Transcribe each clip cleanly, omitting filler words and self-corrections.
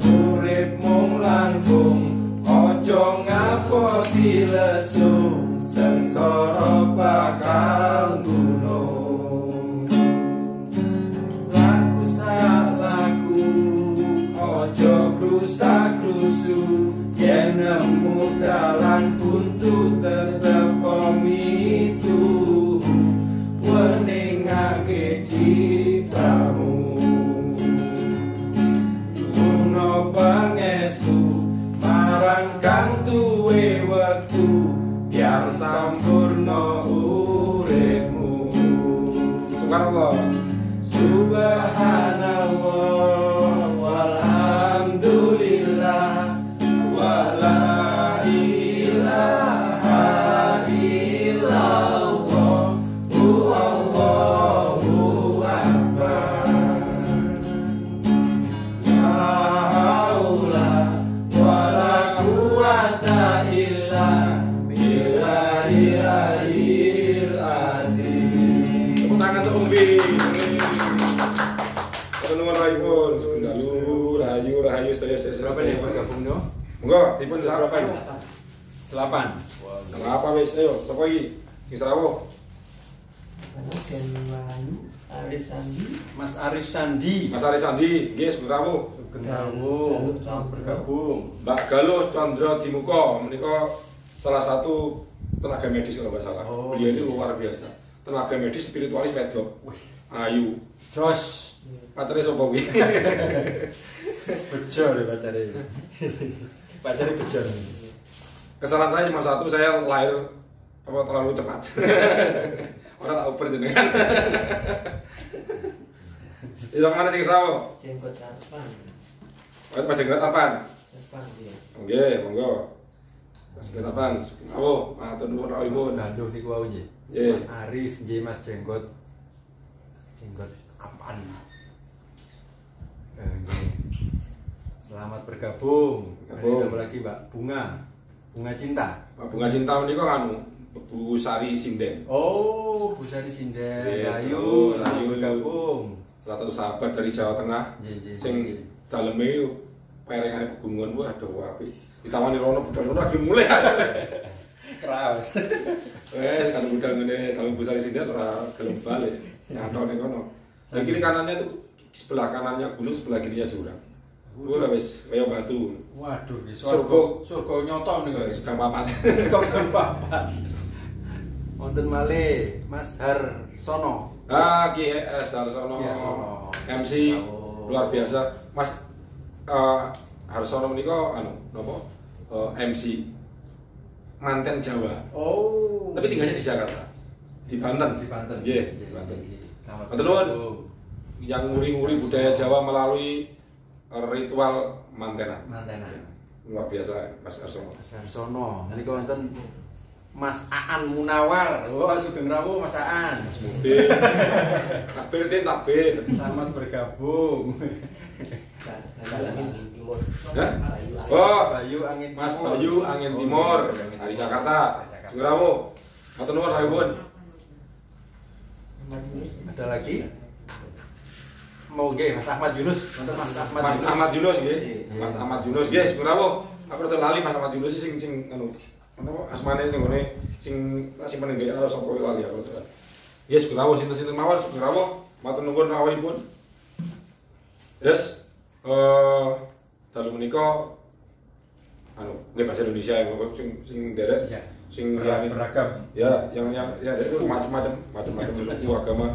Urip mung langkung ojo ngapoti lesu sengsara bakal gunung. Laku salaku ojo krusa-krusu yen nemu dalan buntu tetep pemitu weningake ciptamu. Duno pangestu marang kang duwe wektu biar sampurna uripmu. Subhanallah. Subhanallah walhamdulillah wala ilaha illallah Allahu akbar. La haula wala quwata illa billahil azim. Tepuk tangan untuk Umbi. Nuwun rahipun, Dalu, rahayu sedaya. Berapa nih bergabung no? Monggo dipun sarapan. 8. Nang apa wis ayo sapa iki? Sing sarawuh. Mas Arif Sandi. Mas Arif Sandi, nggih seputramu. Bergabung. Mbak Galuh Chandra Dimuka menika salah satu tenaga medis kalau nggak salah. Beliau ini luar biasa. Tenaga medis spiritualis wedok. Ayu. Jos. Pacare sapa kuwi? Bejo deh pacare. Pacare bejo. Kesalahan saya cuma satu, saya lahir apa terlalu cepat. Orang tak uber jenengan. Itu mana sing sawo? Jenggot tarpan. Mas jenggot apaan? Tarpan dia. Nggih, monggo. Mas jenggot apaan? Awo, matur nuwun rawuhipun. Ganduh niku wau nggih. Nggih. Mas Arif nggih Mas Jenggot. Jenggot apaan? Nggih. Selamat bergabung. Ada lagi Mbak Bunga. Bunga Cinta. Bunga Cinta menika kanu Bu Sari Sinden. Oh, Bu Sari Sinden. Yes, Ayo, ayo bergabung. Salah satu sahabat dari Jawa Tengah. Sing daleme perengane pegunungan waduh apik. Ditawani rono budal rono lagi mulai. Kraus. Kalau budal ngene dalam Bu Sari Sinden ora gelem balik. Nyantone kono. Lah kiri kanannya tuh sebelah kanannya gunung, sebelah kirinya jurang. Wah wis kaya batu. Waduh, surga nyoto niku. Sugang papat. Sugang papat. Wonten malih Mas Harsono. Ah, GS Harsono. MC luar biasa. Mas Harsono menika anu napa? MC manten Jawa. Oh. Tapi tinggalnya di Jakarta. Di Banten. Di Banten. Nggih, di Banten. Matur nuwun. Yang nguri-nguri budaya Jawa melalui ritual mantenan. Luar biasa Mas Harsono. Mas Harsono. Nalika wonten Mas Aan Munawar. Oh, sugeng rawuh Mas Aan. Mudik. Takbir tin takbir. Selamat bergabung. Angin Timur. Hah? Oh, Bayu Angin Mas Timur. Bayu Angin Timur dari Jakarta. Sugeng rawuh. Matur nuwun rawuhipun. Ada lagi? Mau nggih Mas Ahmad Yunus. Wonten Mas Ahmad Mas Yunus. Ahmad Yunus nggih. Mas Ahmad Yunus nggih, sugeng rawuh. Aku rada lali Mas Ahmad Yunus sing anu apa asmane ning ngene sing penenggek sapa lali aku terus. Nggih, sugeng rawuh sinten-sinten mawon sugeng rawuh. Matur nuwun rawuhipun. Terus dalu menika anu nggih bahasa Indonesia sing derek sing beragam. Ya, yang itu macam-macam suku agama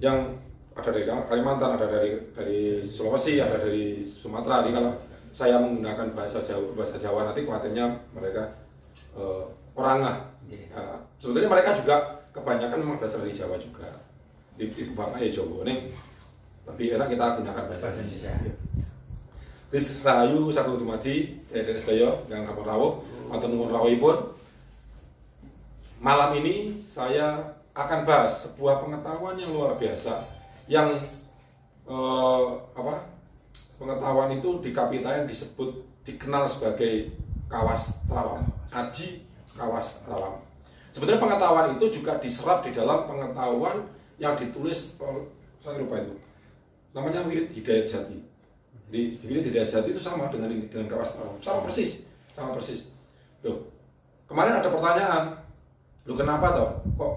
yang ada dari Kalimantan, ada dari Sulawesi, ada dari Sumatera. Jadi kalau saya menggunakan bahasa Jawa nanti khawatirnya mereka orangah. Sebetulnya mereka juga kebanyakan memang berasal dari Jawa juga. Ibu bapak ya Jawa nih. Lebih enak kita gunakan bahasa Indonesia. Terus rahayu saking dumadi dari sedaya yang kapal rawuh, matur nuwun rawuhipun. Malam ini saya akan bahas sebuah pengetahuan yang luar biasa yang pengetahuan itu di Kapitayan dikenal sebagai Kawas Trawang, Aji Kawas Trawang. Sebetulnya pengetahuan itu juga diserap di dalam pengetahuan yang ditulis saya lupa itu. Namanya Wirid Hidayat Jati. Di Wirid Hidayat Jati itu sama dengan ini, dengan Kawas Trawang. Sama persis. Loh, kemarin ada pertanyaan, lu kenapa toh kok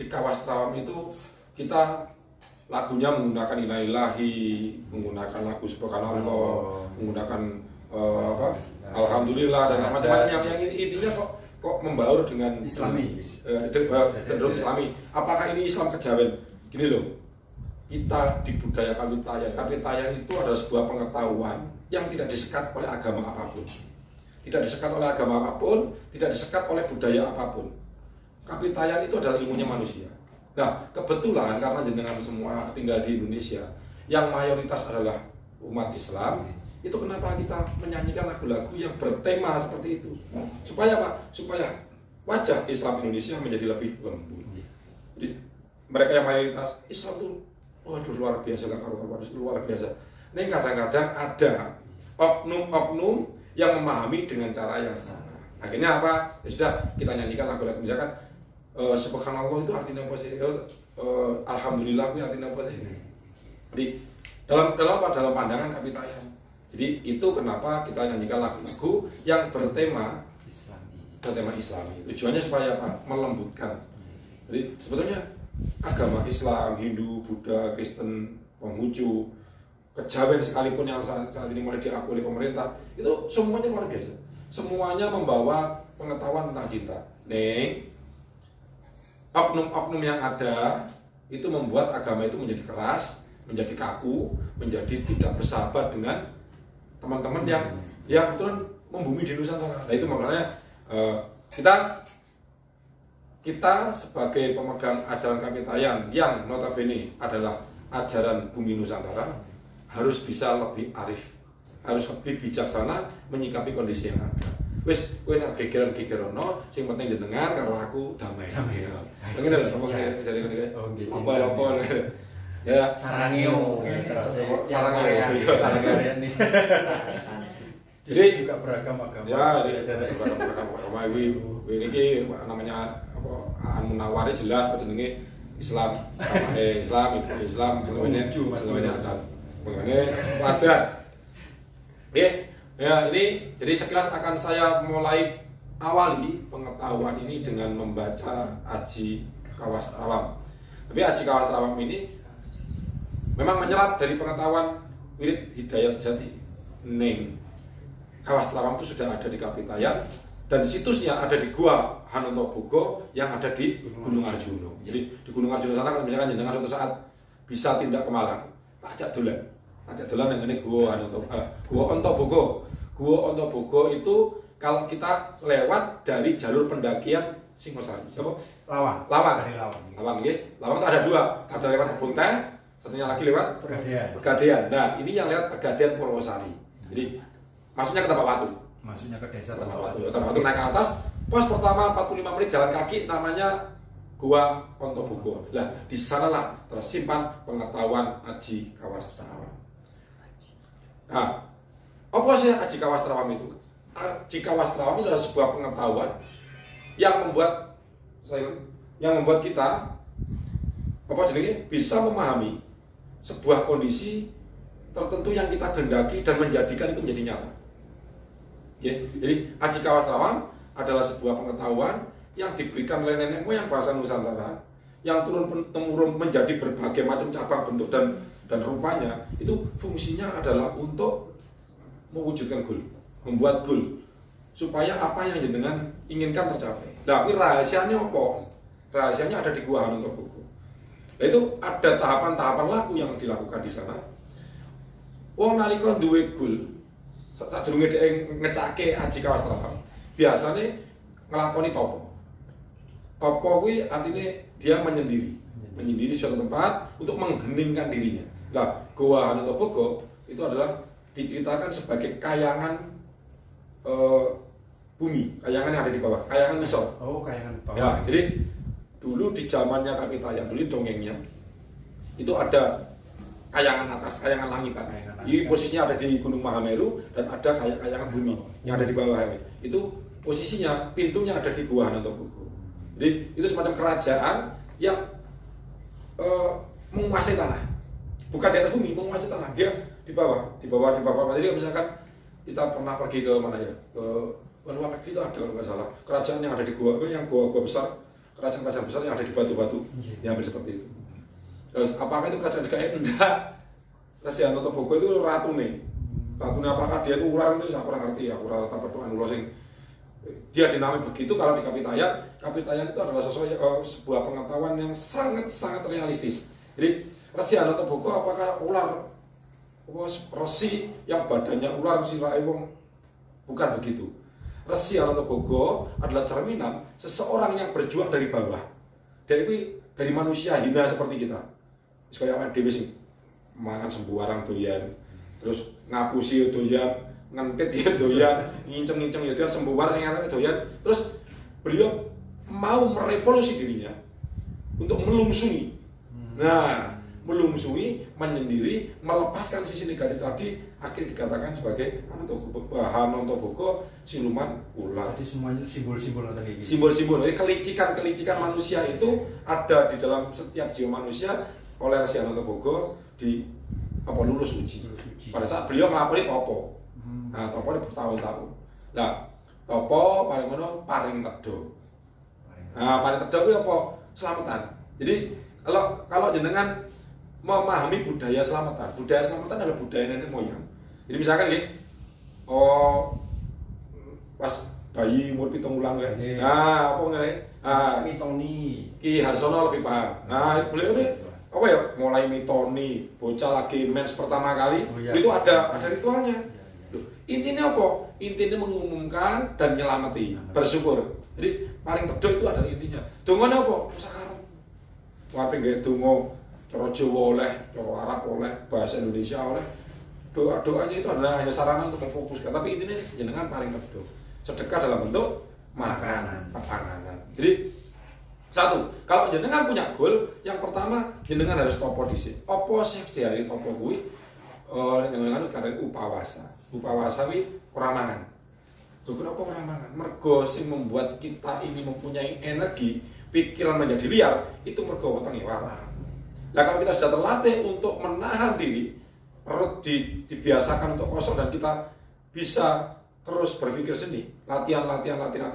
di Kawas Trawang itu kita lagunya menggunakan Innalillahi, menggunakan lagu Subhanallah, menggunakan Alhamdulillah dan macam-macam yang intinya kok membaur dengan Islami. Cenderung Islami. Apakah ini Islam kejawen? Gini loh, kita di budaya Kapitayan itu adalah sebuah pengetahuan yang tidak disekat oleh agama apapun, tidak disekat oleh agama apapun, tidak disekat oleh budaya apapun. Kapitayan itu adalah ilmunya manusia. Nah, kebetulan karena jenengan semua tinggal di Indonesia yang mayoritas adalah umat Islam, itu kenapa kita menyanyikan lagu-lagu yang bertema seperti itu? Supaya apa? Supaya wajah Islam Indonesia menjadi lebih lembut. Jadi mereka yang mayoritas Islam itu, waduh luar biasa, luar biasa. Ini kadang-kadang ada oknum-oknum yang memahami dengan cara yang salah. Akhirnya apa? Ya sudah, kita nyanyikan lagu-lagu misalkan Subhanallah itu artinya apa sih? Alhamdulillah itu artinya apa sih? Jadi dalam pandangan Kapitayan. Jadi itu kenapa kita nyanyikan lagu-lagu yang bertema Islami. Tujuannya supaya apa? Melembutkan. Jadi sebetulnya agama Islam, Hindu, Buddha, Kristen, Konghucu, kejawen sekalipun yang saat ini mulai diakui oleh pemerintah, itu semuanya luar biasa. Semuanya membawa pengetahuan tentang cinta. Oknum-oknum yang ada itu membuat agama itu menjadi keras, menjadi kaku, menjadi tidak bersahabat dengan teman-teman yang kebetulan membumi di Nusantara. Nah itu makanya kita sebagai pemegang ajaran Kapitayan yang notabene adalah ajaran bumi Nusantara harus bisa lebih arif, harus lebih bijaksana menyikapi kondisi yang ada. Wis kowe nek gegeran-gegerono sing penting jenengan karo aku damai. Pengen lho sama saya jadi ngene. Apa-apa. Ya Sarangeo. Jadi juga beragam agama. Ya, beragam agama ini namanya apa? Munawari jelas jenenge Islam. Islam namanya adat. Mengenai adat. Ya ini jadi sekilas akan saya mulai awali pengetahuan ini dengan membaca Aji Kawas Trawang. Tapi Aji Kawas Trawang ini memang menyerap dari pengetahuan Wirid Hidayat Jati. Kawas Trawang itu sudah ada di Kapitayan dan situsnya ada di Gua Hanotobogo yang ada di Gunung Arjuno. Jadi di Gunung Arjuno sana kalau misalkan jenengan suatu saat bisa tindak ke Malang, ajak dolan yang ini Gua Ontobogo. Gua Ontobogo itu kalau kita lewat dari jalur pendakian Singosari. Siapa? Lawang. Lawang nggih. Lawang itu ada dua, ada lewat Kebun Teh, satunya lagi lewat Pegadaian. Nah, ini yang lewat Pegadaian Purwosari. Jadi masuknya ke Tapak Watu. Masuknya ke desa Tapak Watu naik ke atas. Pos pertama 45 menit jalan kaki namanya Gua Ontobogo. Lah, di sanalah tersimpan pengetahuan Aji Kawas Trawang. Nah, apa sih Aji Kawas Trawang itu? Aji Kawas Trawang itu adalah sebuah pengetahuan yang membuat kita bisa memahami sebuah kondisi tertentu yang kita gendaki dan menjadikan itu menjadi nyata. Ya, jadi Aji Kawas Trawang adalah sebuah pengetahuan yang diberikan oleh nenek moyang bangsa Nusantara yang turun-temurun menjadi berbagai macam cabang bentuk dan rupanya. Itu fungsinya adalah untuk mewujudkan goal, membuat goal supaya apa yang jenengan inginkan tercapai. Tapi rahasianya apa? Rahasianya ada di Gua Hanotobogo. Nah, itu ada tahapan-tahapan laku yang dilakukan di sana. Wong nalika duwe goal, sadurunge dhek ngecake Aji Kawas Trawang, biasanya ngelakoni topo. Topo kuwi artinya dia menyendiri suatu tempat untuk mengheningkan dirinya. Nah, Gua Hanotobogo itu adalah diceritakan sebagai kayangan bumi, kayangan yang ada di bawah, kayangan misol. Oh, kayangan bawah. Ya, jadi dulu di zamannya Kapitayan, dulu dongengnya itu ada kayangan atas, kayangan langitan. Ini posisinya ada di Gunung Mahameru dan ada kayangan bumi yang ada di bawah. Itu posisinya, pintunya ada di Gua Hanotobogo. Jadi itu semacam kerajaan yang menguasai tanah. bukan di atas bumi, menguasai tanah, dia di bawah. Jadi misalkan kita pernah pergi ke mana ya, ke luar negeri itu ada kalau nggak salah kerajaan yang ada di gua besar, kerajaan besar yang ada di batu-batu, yang hampir seperti itu. Terus apakah itu kerajaan DKI? Enggak. Resi Anotobogo itu ratune apakah dia itu ular itu saya kurang ngerti ya, kurang tanpa doan sing dia dinamai begitu. Kalau di Kapitayan itu adalah sebuah pengetahuan yang sangat realistis. Jadi Resi Anotobogo apakah ular resi yang badannya ular sirahe wong? Bukan begitu. Resi Anotobogo adalah cerminan seseorang yang berjuang dari bawah. Dari manusia hina seperti kita. Wis kaya awake dhewe sing mangan sembarang doyan, terus ngapusi doyan, ngentit ya doyan, nginceng-nginceng ya doyan, sembarang sing arek doyan. Terus beliau mau merevolusi dirinya untuk melungsungi. Nah, melungsungi, menyendiri, melepaskan sisi negatif tadi, akhirnya dikatakan sebagai Anotobogo, siluman ular. Jadi semuanya itu simbol-simbol atau kayak gitu. Simbol-simbol, jadi kelicikan manusia itu ada di dalam setiap jiwa manusia oleh Resi Anotobogo lulus uji. Pada saat beliau melakoni topo. Nah, topo ini bertahun-tahun. Nah, topo paling tedo. Nah, paling tedo itu apa? Selamatan. Jadi kalau jenengan memahami budaya selamatan adalah budaya nenek moyang. Jadi misalkan ya, pas bayi umur 7 bulan ya. Nah, apa ngene? Mitoni. Ki Harsono lebih paham. Nah, beliau ini apa ya? Mulai mitoni, bocah lagi mens pertama kali, itu ada ritualnya. Intinya apa? Intinya mengumumkan dan nyelamati, bersyukur. Jadi paling teduh itu adalah intinya. Dongane apa? Sakarep. Wape nggih donga cara Jawa oleh, cara Arab oleh, bahasa Indonesia oleh. Doa-doanya itu adalah hanya sarana untuk memfokuskan, tapi intinya jenengan paling teduh. Sedekah dalam bentuk makanan. Jadi satu, kalau jenengan punya goal, yang pertama jenengan harus topo dhisik. Apa sih jare topo kuwi? Jenengan karep upawasa. Upawasa kuwi ora mangan. Lho kenapa ora mangan? Mergo sing membuat kita ini mempunyai energi, pikiran menjadi liar, itu mergo wetenge waras. Nah, kalau kita sudah terlatih untuk menahan diri, perut dibiasakan untuk kosong dan kita bisa terus berpikir jernih, latihan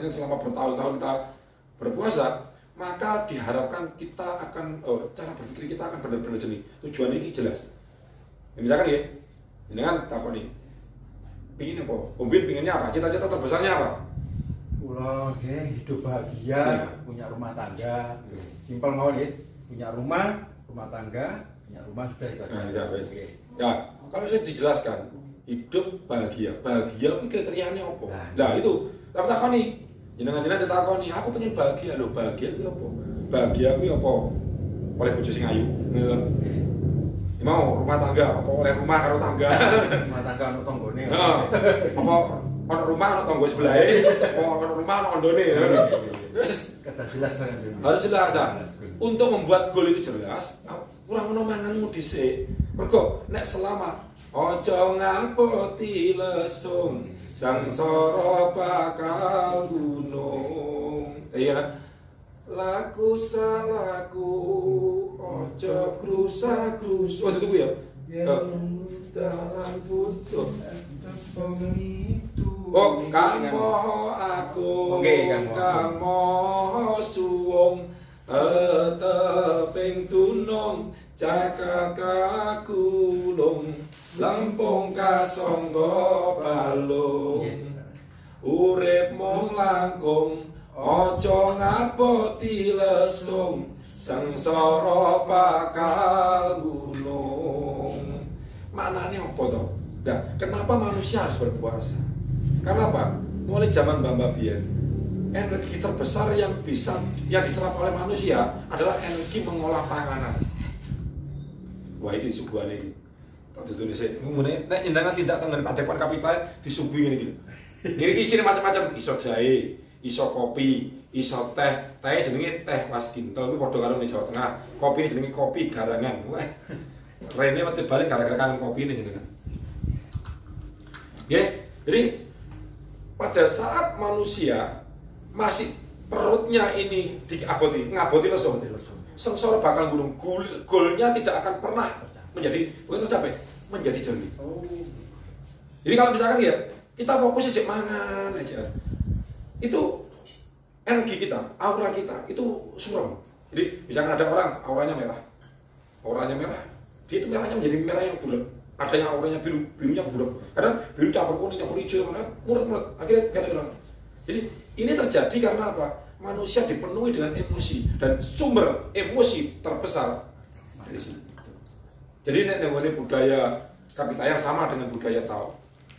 selama bertahun-tahun kita berpuasa, maka diharapkan kita akan cara berpikir kita akan benar-benar jernih. Tujuannya ini jelas. Ya, misalkan ya, ini kan takoni, pingin apa? Umbin pinginnya apa? Cita-cita terbesarnya apa? Hidup bahagia, punya rumah tangga, simpel mawon ya, punya rumah tangga, punya rumah sudah itu aja. Ya, kalau saya dijelaskan hidup bahagia itu kriterianya apa? Nah itu, tapi takoni, jenengan takoni, aku pengen bahagia loh, bahagia itu apa? Bahagia itu apa? Oleh bojo sing ayu, mau rumah tangga, apa oleh rumah karo tangga? Rumah tangga ono tanggane. Apa ono rumah ono tangga sebelahe, apa ono rumah ono ondone. Kata jelas kan. Harus jelas. Untuk membuat goal itu jelas, kurang ono manganmu dhisik. Mergo nek selama ojo ngapoti lesung, sangsara bakal gunung. Iya. Laku salaku ojo krusa-krus. Oh itu ya. Dalam butuh oh kang moho aku kang moho suwung teping tunung jagat kakulung lampung kasangga balung urip mung langkung ojo ngapoti lesung sangsara bakal gunung. Maknanya apa toh? Nah, kenapa manusia harus berpuasa? Karena apa? Mulai zaman Mbah Biyen, energi terbesar yang diserap oleh manusia adalah energi mengolah panganan. Wah ini suguhane iki. Tak ditulis sik. Ngene nek nyendangan tidak tengen padepan kapital disuguhi ngene iki. Ngene iki isine macam-macam, iso jahe, iso kopi, iso teh. Teh jenenge teh Was Kintel kuwi padha karo ning Jawa Tengah. Kopi ini jenenge kopi garangan. Wah. Rene mati balik gara-gara kangen kopi ini gitu kan. Ya, jadi pada saat manusia masih perutnya ini ngaboti lesung, sengsara bakal gunung, goalnya tidak akan pernah bukan tercapai, menjadi jernih. Oh. Jadi kalau misalkan ya kita fokus aja mangan aja, itu energi kita, aura kita itu suram. Jadi misalkan ada orang auranya merah, dia itu merahnya menjadi merah yang bulat. Ada yang auranya biru, birunya bulat. Kadang biru campur kuning, campur hijau, muret-muret. Akhirnya kita bilang. Jadi ini terjadi karena apa? Manusia dipenuhi dengan emosi dan sumber emosi terbesar dari sini. Jadi ini budaya Kapitayan sama dengan budaya Tao.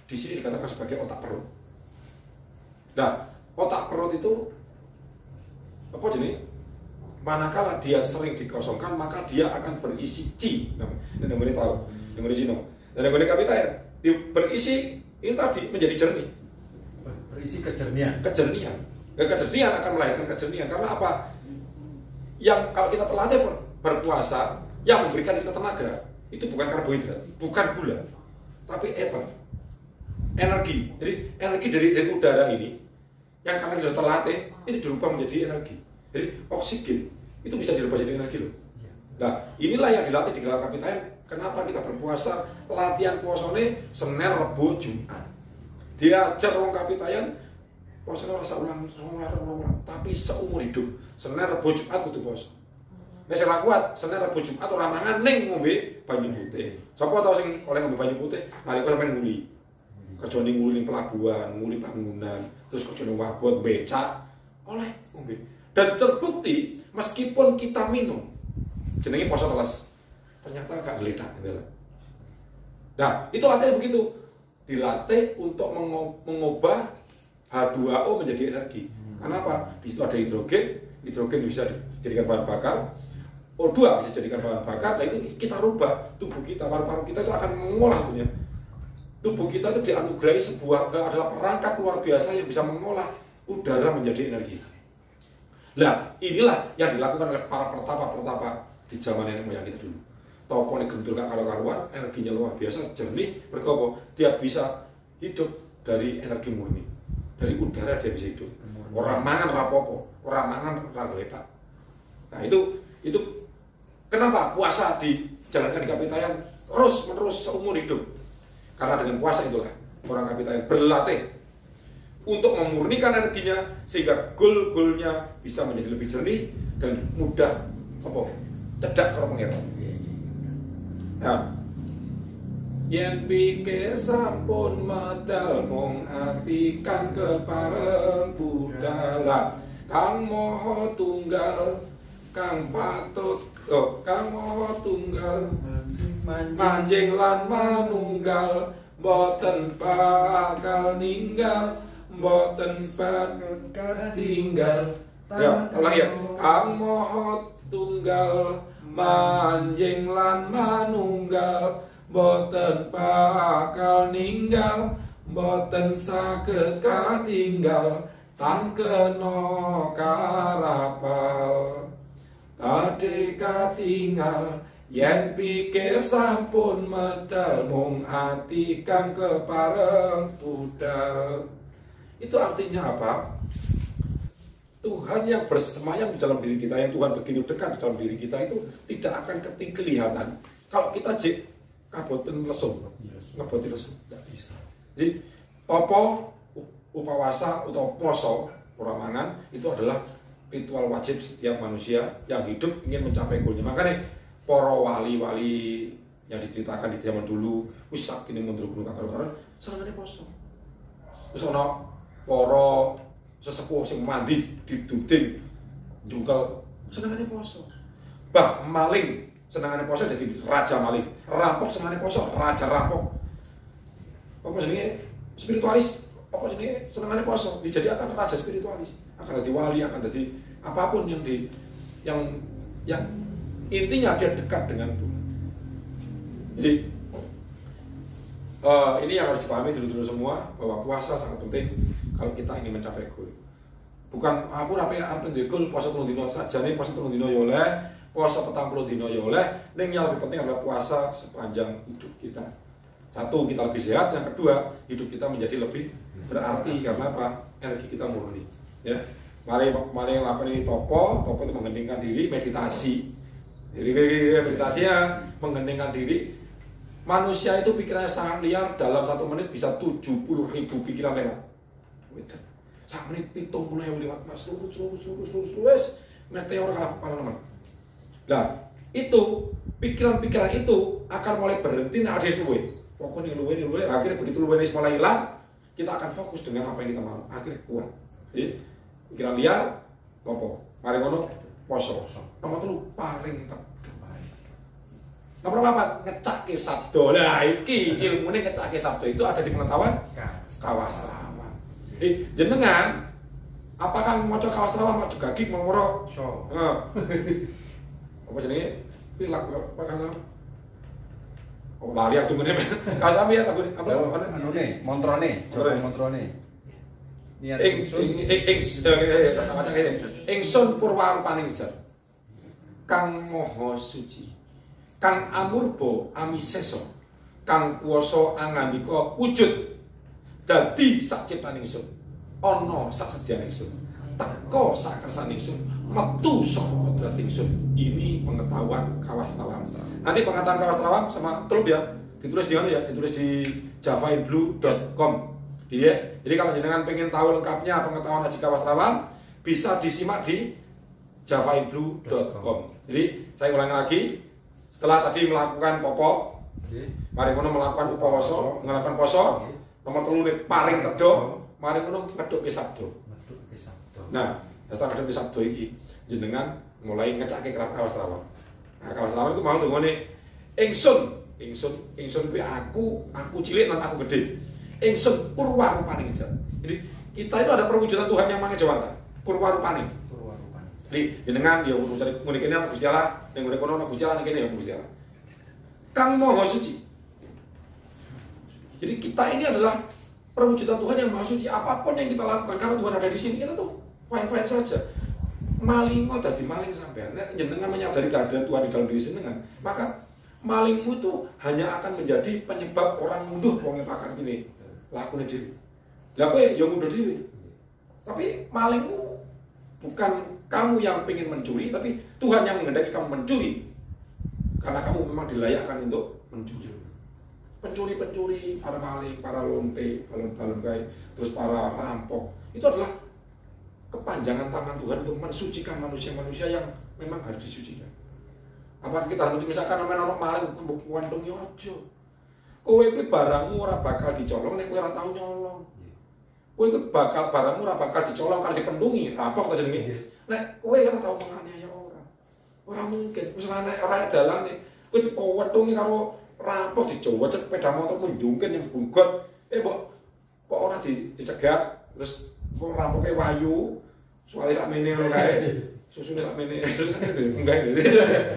Di sini dikatakan sebagai otak perut. Nah, otak perut itu apa jenis? Manakala dia sering dikosongkan, maka dia akan berisi Qi. Nah, ini tahu, ini Cino. Dan yang Kapitayan berisi ini tadi menjadi jernih. Berisi kejernihan. Kejernihan. Kejernihan akan melahirkan kejernihan. Karena apa? Yang kalau kita terlatih berpuasa, yang memberikan kita tenaga itu bukan karbohidrat, bukan gula, tapi ether, energi. Jadi energi dari udara ini yang karena sudah terlatih itu dirubah menjadi energi. Jadi oksigen itu bisa dirubah jadi energi loh. Nah inilah yang dilatih di dalam Kapitayan. Kenapa kita berpuasa? Latihan puasane Senin, Rebo, Jumat. Diajar wong Kapitayan puasane rasa ulang, tapi seumur hidup. Senin, Rebo, Jumat kudu puasa. Nek sing kuat Senin, Rebo, Jumat ora mangan ning ngombe banyu putih. Sapa tau sing oleh ngombe banyu putih? Nalika sampeyan nguli. Kerjane nguli ning pelabuhan, nguli bangunan, terus kerjane wabot, becak, oleh ngombe. Dan terbukti meskipun kita minum jenenge puasa teles, ternyata agak geledak gitu. Nah, itu latihan begitu. Dilatih untuk mengubah H2O menjadi energi. Kenapa? Di situ ada hidrogen bisa dijadikan bahan bakar, O2 bisa dijadikan bahan bakar. Nah itu kita rubah tubuh kita, paru-paru kita itu akan mengolah punya. Tubuh kita itu dianugerahi adalah perangkat luar biasa yang bisa mengolah udara menjadi energi. Nah, inilah yang dilakukan oleh para pertapa di zaman nenek moyang kita dulu. Topo ini gentul gak karu-karuan, energinya luar biasa, jernih, berkobo. Dia bisa hidup dari energi murni. Dari udara dia bisa hidup. Orang mangan rapopo, orang mangan ragletak. Nah itu kenapa puasa dijalankan di Kapitayan terus-menerus seumur hidup? Karena dengan puasa itulah orang Kapitayan berlatih untuk memurnikan energinya sehingga goal-goalnya bisa menjadi lebih jernih dan mudah cedak karo pengira. Nah, yen pikir sampun medal mung ati kang kepareng budal kang moho tunggal kang patut kang moho tunggal manjing lan manunggal boten bakal ninggal boten bakal tinggal. Ya, ulang ya. Kang moho tunggal manjing lan manunggal boten bakal ninggal boten saged katinggal tan kena karapal tadi katinggal yen pikir sampun medal mung ati kang kepareng budal. Itu artinya apa? Tuhan yang bersemayam di dalam diri kita, yang Tuhan begitu dekat di dalam diri kita itu tidak akan kelihatan. Kalau kita kaboten lesung, ngebotin lesung, tidak bisa. Jadi topo, upawasa atau poso, orang mangan itu adalah ritual wajib setiap manusia yang hidup ingin mencapai goalnya. Makanya para wali-wali yang diceritakan di zaman dulu, wis sakine mundur gunung karo-karo, senengane poso. Terus ana para sesepuh sing mandi diduding jungkel senengane poso. Bah maling senengane poso jadi raja maling, rampok senengane poso raja rampok. Apa jenenge spiritualis, apa jenenge senengane poso jadi akan raja spiritualis, akan jadi wali, akan jadi apapun yang intinya dia dekat dengan Tuhan. Jadi ini yang harus dipahami dulu semua, bahwa puasa sangat penting kalau kita ingin mencapai goal. Bukan aku rapi goal puasa 3 dino saja nih, puasa 3 dino ya oleh, puasa 40 dino ya oleh. Yang lebih penting adalah puasa sepanjang hidup kita. Satu, kita lebih sehat. Yang kedua, hidup kita menjadi lebih berarti karena apa? Energi kita murni. Ya, mari lakukan ini topo itu mengheningkan diri, meditasi. Jadi meditasinya mengheningkan diri. Manusia itu pikirannya sangat liar, dalam 1 menit bisa 70.000 pikiran lewat. Sak menit 70.000 lewat, mas lurus, meteor kalah teman. Nah, itu pikiran-pikiran itu akan mulai berhenti nah ada luwe. Fokus nih luwe. Akhirnya begitu luwe ini mulai hilang, kita akan fokus dengan apa yang kita mau. Akhirnya kuat. Jadi pikiran liar, topo. Mari ngono poso. Nomor 3 paling teduh. Nomor 4 ngecake sabdo. Nah, iki ilmune ngecake sabdo itu ada di pengetahuan kawastrawan. Jenengan apakah maca kawastrawan maca gagik mengoro? So. Apa jenenge? Pilak apa kan? Oh, lari aku ngene. Kalau ya aku apa Anune, montrone, coba montrone. Niat ingsun purwarupaning zat kang maha suci, kang amurba amisesa, kang kuwasa angandika wujud dadi sak ciptaning ingsun, ana sak sediane ingsun, teka sak kersane ingsun, metu saka kodrat ingsun. Ini pengetahuan kawastrawan. Nanti pengetahuan kawastrawan sama teluk ya, ditulis di mana ya? Ditulis di javainblue.com. Jadi kalau jenengan pengen tahu lengkapnya pengetahuan haji kawastrawan bisa disimak di javainblue.com. Jadi saya ulangi lagi, setelah tadi melakukan popo, mari ngono melakukan upawaso, melakukan poso, nomor 3 paring tedo, mari ngono ngeduk ke sabdo. Nah, setelah ngeduk ke sabdo iki jenengan mulai ngecake kawastrawan. Nah, kawastrawan itu mau tungone ingsun kuwi aku cilik lan aku gede. Ingsun purwarupaning zat. Jadi kita itu ada perwujudan Tuhan yang mangejawanta. Purwarupaning. Jadi jenengan ya urusan ngene kene ana Gusti Allah, ning ngene kono ana Gusti Allah, ning kene ya Gusti Allah. Kang Maha Suci. Jadi kita ini adalah perwujudan Tuhan yang Maha Suci. Apapun yang kita lakukan karena Tuhan ada di sini kita tuh fine-fine saja. Malingo dadi maling sampean. Nek jenengan menyadari kehadiran Tuhan di dalam diri jenengan, maka malingmu itu hanya akan menjadi penyebab orang munduh wong pakar gini. Lakune dhewe. Lah kowe ya mundur dhewe. Tapi malingmu bukan kamu yang pengen mencuri, tapi Tuhan yang menghendaki kamu mencuri. Karena kamu memang dilayakkan untuk mencuri. Pencuri-pencuri, para maling, para lonte, balon-balon kayak, terus para rampok, itu adalah kepanjangan tangan Tuhan untuk mensucikan manusia-manusia yang memang harus disucikan. Apakah kita harus misalkan orang maling wandung ya aja. Kowe kuwi barangmu ora bakal dicolong nek kowe ora tau nyolong. Kowe kuwi bakal barangmu ora bakal dicolong kalau dipendungi, rampok ta jenenge. Nek kowe ora tau menganiaya orang. Ora mungkin wis nek ora dalan nek kowe dipewetungi karo rampok dicoba sepeda motor munjungken yang bungkot. Kok ora dicegat terus kok rampoke wayu. Soale sakmene ngono kae. Susune sakmene. Enggak.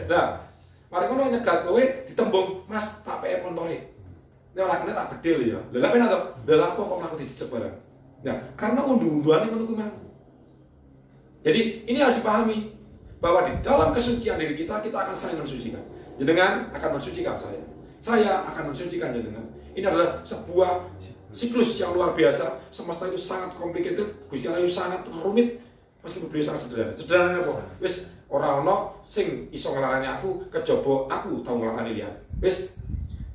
Nah, mari ngono nyegat kowe ditembung, Mas tak peke montore. Nek ora kena tak bedil ya. Lha penak to? Lha apa kok mlaku dicecek barang? Nah, karena unduh-unduhane ngono kuwi mang. Jadi ini harus dipahami bahwa di dalam kesucian diri kita akan saling mensucikan. Jenengan akan mensucikan saya. Saya akan mensucikan jenengan. Ini adalah sebuah siklus yang luar biasa. Semesta itu sangat complicated, Gusti Allah itu sangat rumit. Meskipun beliau sangat sederhana. Sederhana apa? Wis ora ono sing iso nglarani aku kejaba aku tau nglarani liyan. Wis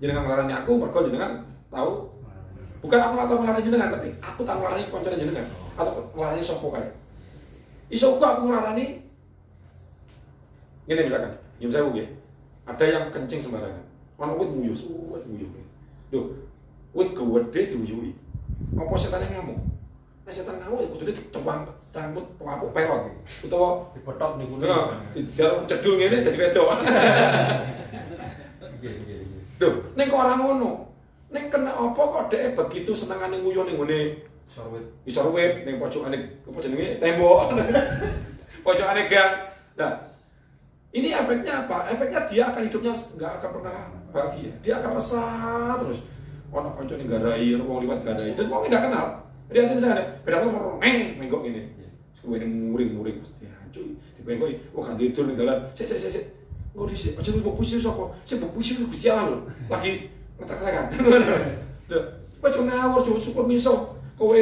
jenengan nglarani aku mergo jenengan tahu. Bukan aku tau nglarani jenengan, tapi aku tau nglarani kancane jenengan atau nglarani sapa kae. Iso aku nglarani ngene misalkan, nyum sewu nggih. Ada yang kencing sembarangan. Ono wit nguyuh. Lho, wit gede duyui. Apa setane ngamuk? Nek setan ngamuk ya kudune dicempang cangkut kapuk peron utawa dipotok niku. Dijaluk cedul ngene dadi wedok. Nggih. Lho, ning kok ora ngono. Ning kena apa kok dhek begitu senengane nguyuh ning ngene isor wit ning pojokane apa jenenge tembok. Pojokane gang. Nah, ini efeknya apa? Efeknya dia akan hidupnya nggak akan pernah bahagia. Dia akan resah terus. Ono kanca ning garai, ono wong liwat garai, dan wong enggak kenal. Jadi nanti misalnya beda motor menggok ini. Kowe muring-muring mesti hancur. Dipengkoki, kan tidur ning dalan. Sik. Engko dhisik, aja mbok puisi sapa? Sik mbok puisi Gusti Allah lho. Lagi ngetek-tekan. Lho, kowe cuma ngawur syukur miso. Kowe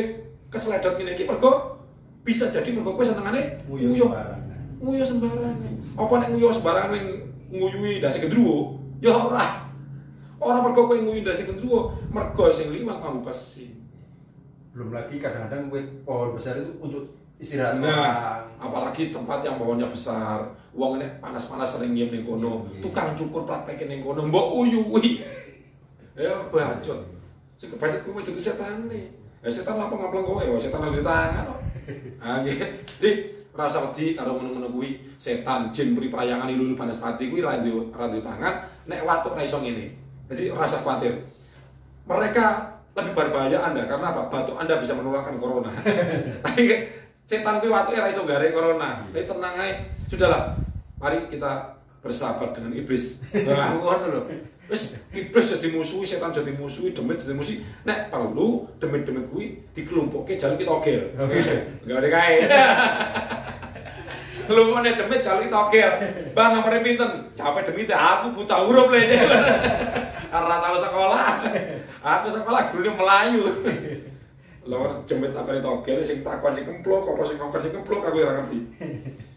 kesledot ngene iki mergo bisa jadi mergo kowe senengane nguyuh. Nguyuh sembarangan. Apa nek nguyuh sembarangan ning nguyuhi ndase gendruwo, ya ora. Ora mergo kowe nguyuhi ndase gendruwo, mergo sing liwat kamu pasti. Belum lagi kadang-kadang pohon besar itu untuk istirahat. Nah, apalagi tempat yang pohonnya besar, wong nek panas-panas sering ngiem ning kono, tukang cukur praktekin ning kono, mbok uyuhi. Ya bacot. Sing kebacot kowe jadi setane. Ya setan lapo ngampleng kowe, setan di tangan kok. Ah nggih. Jadi rasa wedi karo ngono-ngono kuwi, setan jin pri prayangan ilulu Banaspati kuwi ra ndek tangan, nek watuk ra iso ngene. Jadi rasa khawatir. Mereka lebih berbahaya Anda karena apa? Batuk Anda bisa menularkan corona. Tapi setan kuwi watuke ra iso gare corona. Tapi tenang ae. Sudahlah. Mari kita bersahabat dengan iblis. Nah, ngono lho. Wis iblis jadi musuhi, setan jadi musuhi, demit jadi musuhi. Nek perlu demit-demit kuwi dikelumpukke jaluk kita ogel. Enggak ada kae. Lu mau demit jaluk kita ogel. Bang nomor pinten? Capek demit aku buta huruf le. Ora tau sekolah. Aku sekolah gurune Melayu. Lho demit apa itu ogel sing takon sing kemplok apa sing ngongkon sing kemplok aku ora ngerti.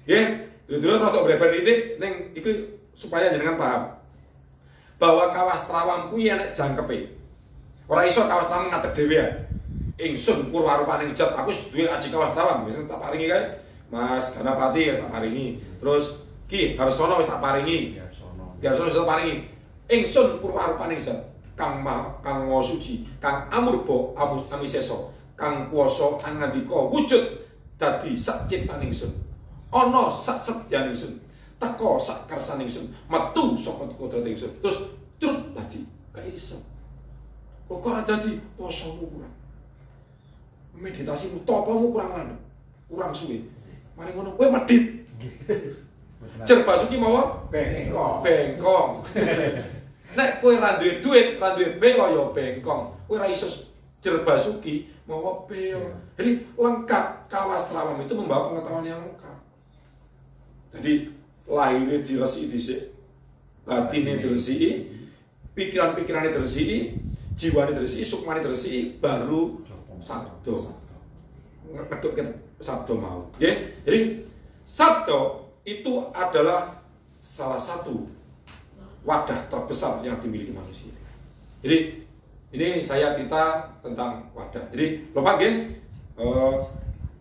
Nggih, dulu rada bleber didik ning iku supaya jenengan paham. Bahwa Kawas Trawang kuwi enek jangkepe. Ora iso Kawas Trawang ngadeg dhewean. Ingsun Purwarupaning Jat, aku duwe aji Kawas Trawang, wis tak paringi kae. Mas Ganapati wis tak paringi. Terus Ki Harsono wis tak paringi. Harsono wis tak paringi. Ingsun Purwarupaning Jat, Kang Maha Suci, Kang Amurba Amisesa, Kang kuwasa angandika wujud dadi sak ciptaning ingsun. Ana sak sedyaning ingsun. Teko sak kersane ingsun, metu saka kodrat ingsun. Terus trut dadi gak iso. Kok ora dadi posomu kurang. Meditasimu topomu kurang landhep. Kurang suwe. Mari ngono kowe medit. Jer Basuki mawa bengkong. Nek kowe ra duwe dhuwit, ra duwe beo ya bengkong. Kowe ora iso jer Basuki mawa beo. Jadi lengkap. Kawas Trawang itu membawa pengetahuan yang lengkap. Jadi lahirnya diresiki dhisik, batine diresiki, pikiran-pikirane diresiki, jiwane diresiki, sukmane diresiki, baru sabdo. Ngeduk sabdo mau. Nggih. Jadi sabdo itu adalah salah satu wadah terbesar yang dimiliki manusia. Jadi ini saya cerita tentang wadah. Jadi lupa nggih.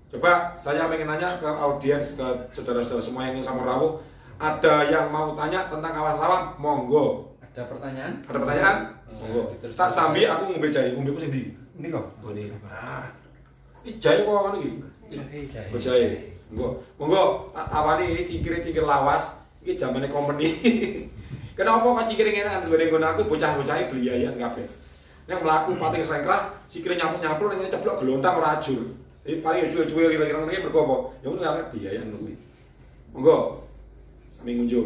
Coba saya pengen nanya ke audiens, ke saudara-saudara semua yang ingin sama rawuh. Ada yang mau tanya tentang Kawas Trawang? Monggo. Ada pertanyaan? Ada pertanyaan? Monggo. Tak sambil aku ngombe jahe, ngombeku sing ndi? Ini kok. Oh ini. Iki jahe apa ngono iki? Jahe. Oh jahe. Monggo. Monggo tak tawani cingkir lawas. Iki jamane company. Kenapa kok cingkir ngene ngene nggon aku bocah-bocahe bliayan kabeh. Nek mlaku pating slengkrah, sikile nyapu-nyapu ning ceblok gelontang ora ajur. Iki paling cuwe-cuwe kira-kira ngene mergo apa? Ya ngono ya biayan kuwi. Monggo. Sami ngunjuk.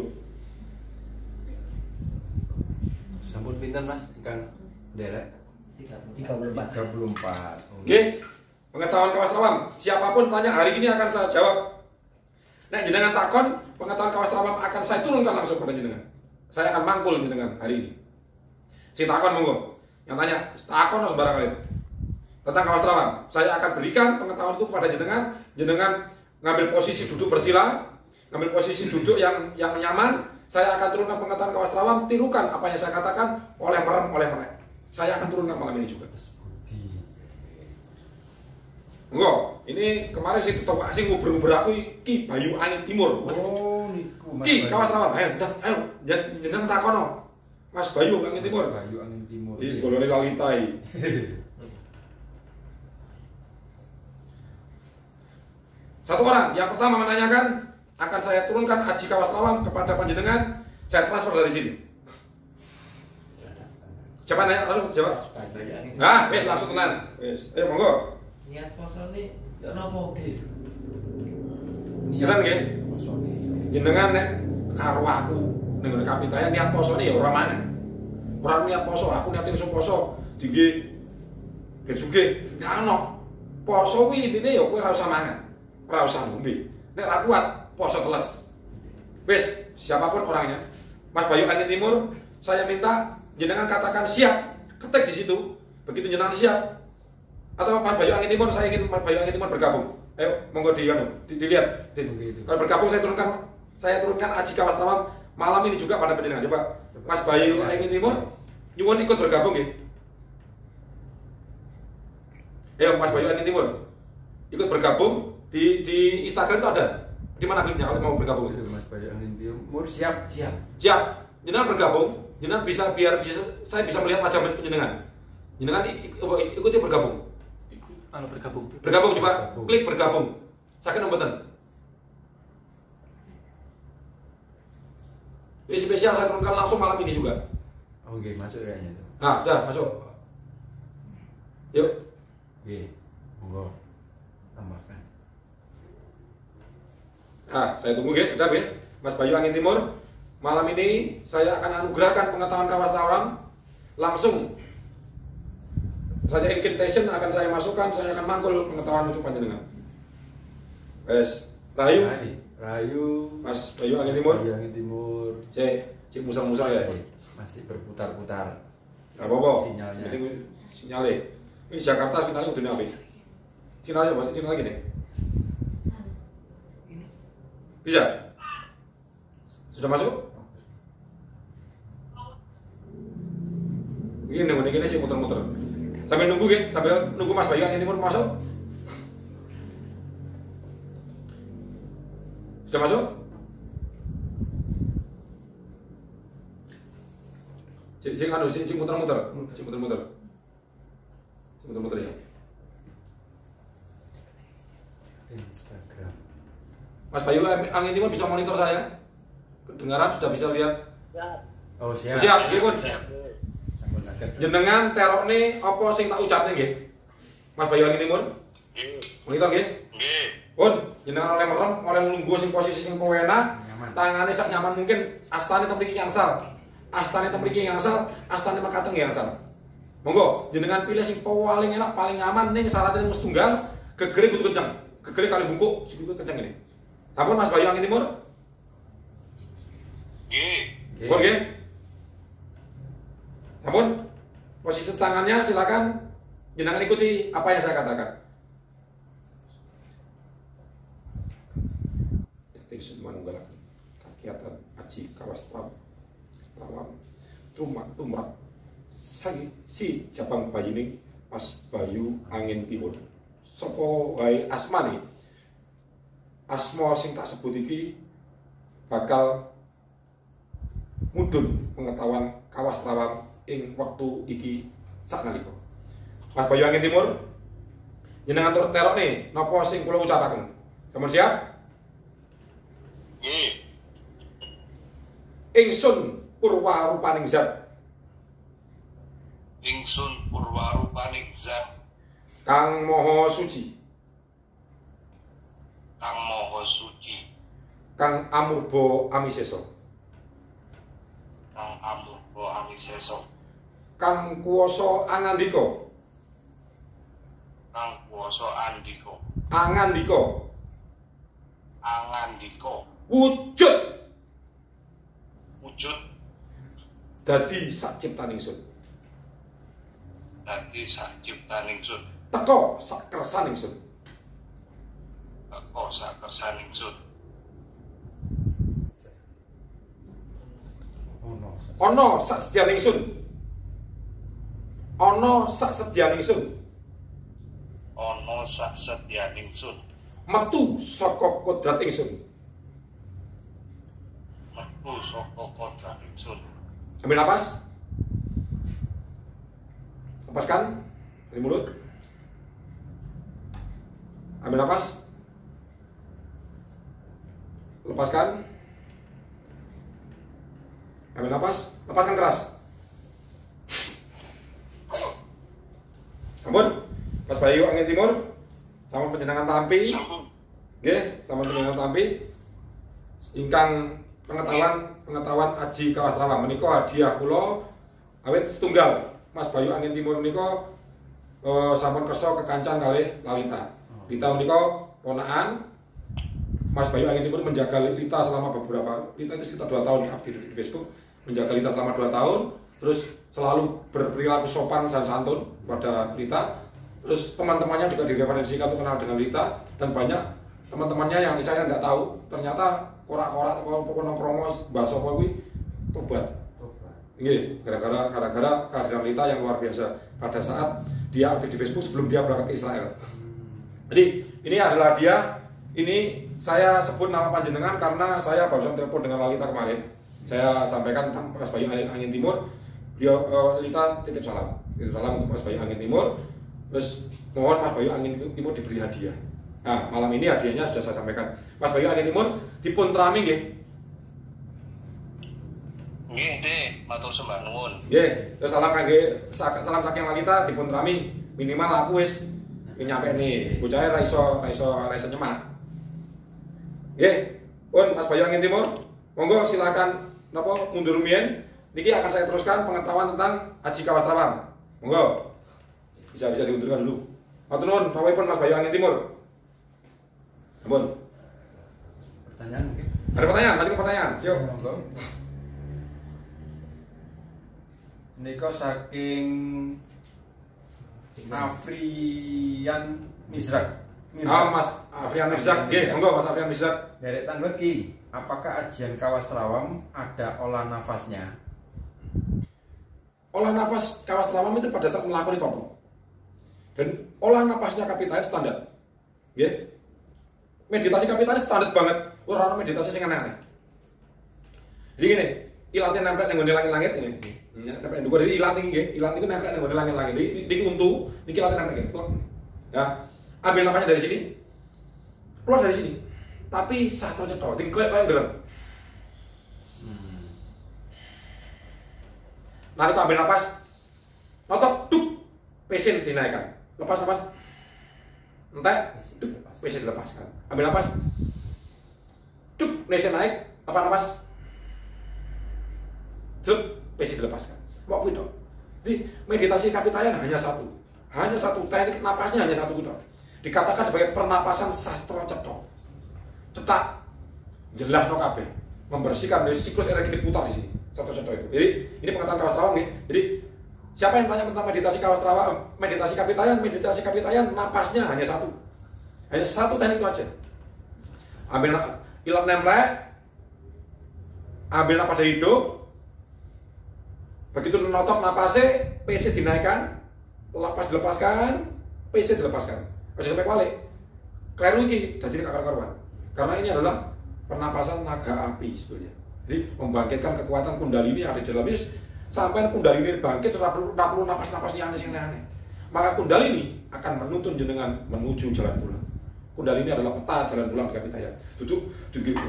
Sampun pinten Mas Kang Derek? 34. 34. Oke. Pengetahuan Kawas Trawang. Siapapun tanya hari ini akan saya jawab. Nek jenengan takon, pengetahuan Kawas Trawang akan saya turunkan langsung pada jenengan. Saya akan mangkul jenengan hari ini. Si takon monggo. Yang tanya, takon harus barang kalian. Tentang Kawas Trawang, saya akan berikan pengetahuan itu kepada jenengan. Jenengan ngambil posisi duduk bersila, ngambil posisi duduk yang nyaman. Saya akan turunkan pengetahuan Kawas Trawang, tirukan apa yang saya katakan oleh merem, oleh melek. Saya akan turunkan malam ini juga. Enggak, ini kemarin si tetok sing nguber-nguber aku Ki Bayu Angin Timur. Oh, niku Mas. Ki Kawas Trawang, ayo jenengan takono. Mas Bayu Angin Timur. Bayu Angin Timur. Iki golone lalitai. Satu orang yang pertama menanyakan akan saya turunkan aji Kawas Trawang kepada panjenengan. Saya transfer dari sini. Siapa nanya langsung jawab? Nah, wes langsung tenan. Wes, ayo monggo. Niat poso ini ya nopo ge? Niat nggih. Jenengan nek karo aku ning ngene kapitayan niat posone ya ora mangan. Ora niat poso, aku niat iso poso dingge ben sugih. Gak ono. Poso kuwi intine ya kowe ora usah mangan. Ora usah ngombe. Nek ra kuat poso teles. Wis, siapapun orangnya. Mas Bayu Angin Timur, saya minta jenengan katakan siap. Ketik di situ. Begitu jenengan siap. Atau Mas Bayu Angin Timur, saya ingin Mas Bayu Angin Timur bergabung. Ayo, monggo dilihat. Kalau bergabung saya turunkan aji Kawas Trawang malam ini juga pada panjenengan. Coba Mas Bayu Angin Timur nyuwun ikut bergabung nggih. Ayo Mas Bayu Angin Timur ikut bergabung di Instagram itu ada. Di mana kliknya kalau mau bergabung? Mas Bayu Angin Timur siap. Siap. Jenengan bergabung, jenengan bisa saya bisa melihat wajah jenengan. Jenengan ikuti bergabung. Bergabung. Bergabung coba klik bergabung. Sakit nomboran. Ini spesial saya turunkan langsung malam ini juga. Oke, masuk kayaknya itu. Nah, udah masuk. Yuk. Oke, monggo tambahkan. Nah, saya tunggu guys, sudah ya. Mas Bayu Angin Timur, malam ini saya akan anugerahkan pengetahuan Kawastrawam langsung. Saja invitation akan saya masukkan, saya akan mangkul pengetahuan untuk panjenengan. Wes, Rayu, Mas Bayu Angin Timur. Bayu Angin Timur. Cik musa-musa ya. Masih berputar-putar. Gak apa-apa. Sinyalnya. Penting sinyalnya. Ini Jakarta sinyalnya udah apa? Sinyalnya apa? Sinyal lagi nih. Bisa? Sudah masuk? Ini sih muter-muter. Sambil nunggu ya, sambil nunggu Mas Bayu Angin Timur masuk. Sudah masuk? Cik muter-muter. Cik muter-muter ya. Instagram. Mas Bayu Angin Timur bisa monitor saya? Kedengaran sudah bisa lihat? Oh, siap. Siap, nggih pun. Sampun kaget. Jenengan terokne apa sing tak ucapne nggih? Mas Bayu Angin Timur? Monitor nggih? Nggih. Pun, jenengan oleh merem, oleh lungguh sing posisi sing pewenah, tangane sak nyaman mungkin, astane teng mriki gangsal. Astane teng mriki gangsal, astane mekaten gangsal. Monggo, jenengan pilih sing paling enak, paling nyaman ning syaratnya mung setunggal, gegere kudu kenceng. Gegere kali bungkuk, kudu kenceng ini. Sampun Mas Bayu Angin Timur? Nggih. Pun nggih. Sampun. Posisi tangannya silakan jenengan ikuti apa yang saya katakan. Manunggal kegiatan Aji Kawastrawam tumrap si Jabang Bayini Mas Bayu Angin Timur. Sapa wae asmane? Asma sing tak sebut iki bakal mudhun pengetahuan Kawastrawam ing wektu iki saknalika. Mas Bayu Angin Timur, jenengan tur terokne napa sing kula ucapaken? Sampun siap? Nggih. Ingsun purwa rupaning zat Ingsun purwarupaning zat kang maha suci, kang maha suci, kang amurba amisesa, kang amurba amisesa, kang kuwasa angandika, kang kuwasa andika, angandika wujud dadi sak ciptaning sun, dadi sak ciptaning sun, teka sak kersaning sun, teka sak kersaning sun, ana sak sedyaning sun, ana sak sedyaning sun, ana sak sedyaning sun, metu saka kodrat ingsun. metu saka kodrat ingsun. Ambil napas. Lepaskan dari mulut. Ambil napas. Lepaskan. Ambil napas. Lepaskan keras. Ampun, Mas Bayu Angin Timur, sama penjenengan tampi. Nggih, sama penjenengan tampi. Ingkang pengetahuan Aji Kawastrawam menika hadiah kula awit setunggal. Mas Bayu Angin Timur menika sampun kersa kekancan kalih Lalita. Lita menika ponakan Mas Bayu Angin Timur menjaga Lita selama Lita itu sekitar 2 tahun ya, aktif di Facebook, menjaga Lita selama 2 tahun, terus selalu berperilaku sopan dan santun pada Lita. Terus teman-temannya juga direferensikan untuk kenal dengan Lita, dan banyak teman-temannya yang saya nggak tahu, ternyata korak-korak atau nongkrong bahasa apa kuwi tobat. Nggih, gara-gara kardinalita yang luar biasa pada saat dia aktif di Facebook sebelum dia berangkat ke Israel. Jadi ini adalah dia. Ini saya sebut nama panjenengan karena saya barusan telepon dengan Lalita kemarin. Saya sampaikan tentang Mas Bayu Angin Timur. Dia Lita titip salam untuk Mas Bayu Angin Timur. Terus mohon Mas Bayu Angin Timur diberi hadiah. Nah, malam ini hadiahnya sudah saya sampaikan. Mas Bayu Angin Timur dipun trami nggih. Nggih, Dek, matur sembah nuwun. Nggih, terus salam saking Lalita dipun trami minimal aku wis nyampe nih. Bocah ra iso nyemak. Nggih, pun Mas Bayu Angin Timur, monggo silakan napa mundur rumiyin. Niki akan saya teruskan pengetahuan tentang Haji Kawas Trawang. Monggo. Bisa diundurkan dulu. Matur nuwun, pun Mas Bayu Angin Timur. Ampun. Pertanyaan mungkin. Ada pertanyaan, lanjut ke pertanyaan. Yuk. Monggo. Nika saking Afrian Misrak. Mas Afrian Mirzak. Nggih, monggo Mas Afrian Mirzak. Dari tanglet ki, apakah ajian Kawas Trawang ada olah nafasnya? Olah nafas Kawas Trawang itu pada saat melakoni topo. Dan olah nafasnya kapitalis standar. Nggih. Meditasi kapitalis standar banget. Ora ono meditasi sing aneh-aneh. Jadi gini, ilatnya nempel ning nggone langit-langit ini. Nempel ndhuwur iki ilat iki nggih. Ilat niku nempel ning nggone langit-langit. Niki untu, niki ilatnya nempel nggih. Ya. Ambil nafasnya dari sini. Keluar dari sini. Tapi satu cetok, tinggal kayak gelem. Nanti ambil nafas. Notok duk, pesin dinaikkan. Lepas nafas. Entek, duk, pesin dilepaskan. Ambil nafas. Duk, pesin naik, lepas nafas. Duk, pesin dilepaskan. Mau gitu. Jadi meditasi kapitayan hanya satu. Hanya satu, teknik napasnya hanya satu gitu. Dikatakan sebagai pernapasan sastra cetok. Cetak jelas no kabeh, membersihkan dari siklus energetik putar di sini. Satu cetok itu. Jadi ini pengetahuan Kawas Trawang nih. Jadi siapa yang tanya tentang meditasi Kawas Trawang, meditasi kapitayan napasnya hanya satu. Hanya satu teknik itu aja. Ambil ilat nempel, ambil napas dari hidung. Begitu notok napasnya, PC dinaikkan, lapas dilepaskan, PC dilepaskan. Masih sampai kuali. Kleru ini jadi kakar-karuan. Karena ini adalah pernapasan naga api sebenarnya. Jadi membangkitkan kekuatan kundalini yang ada di dalam ini. Sampai kundalini bangkit, tidak perlu napas-napas yang aneh-aneh. Maka kundalini akan menuntun jenengan menuju jalan pulang. Kundalini adalah peta jalan pulang di kapitayan. Duduk,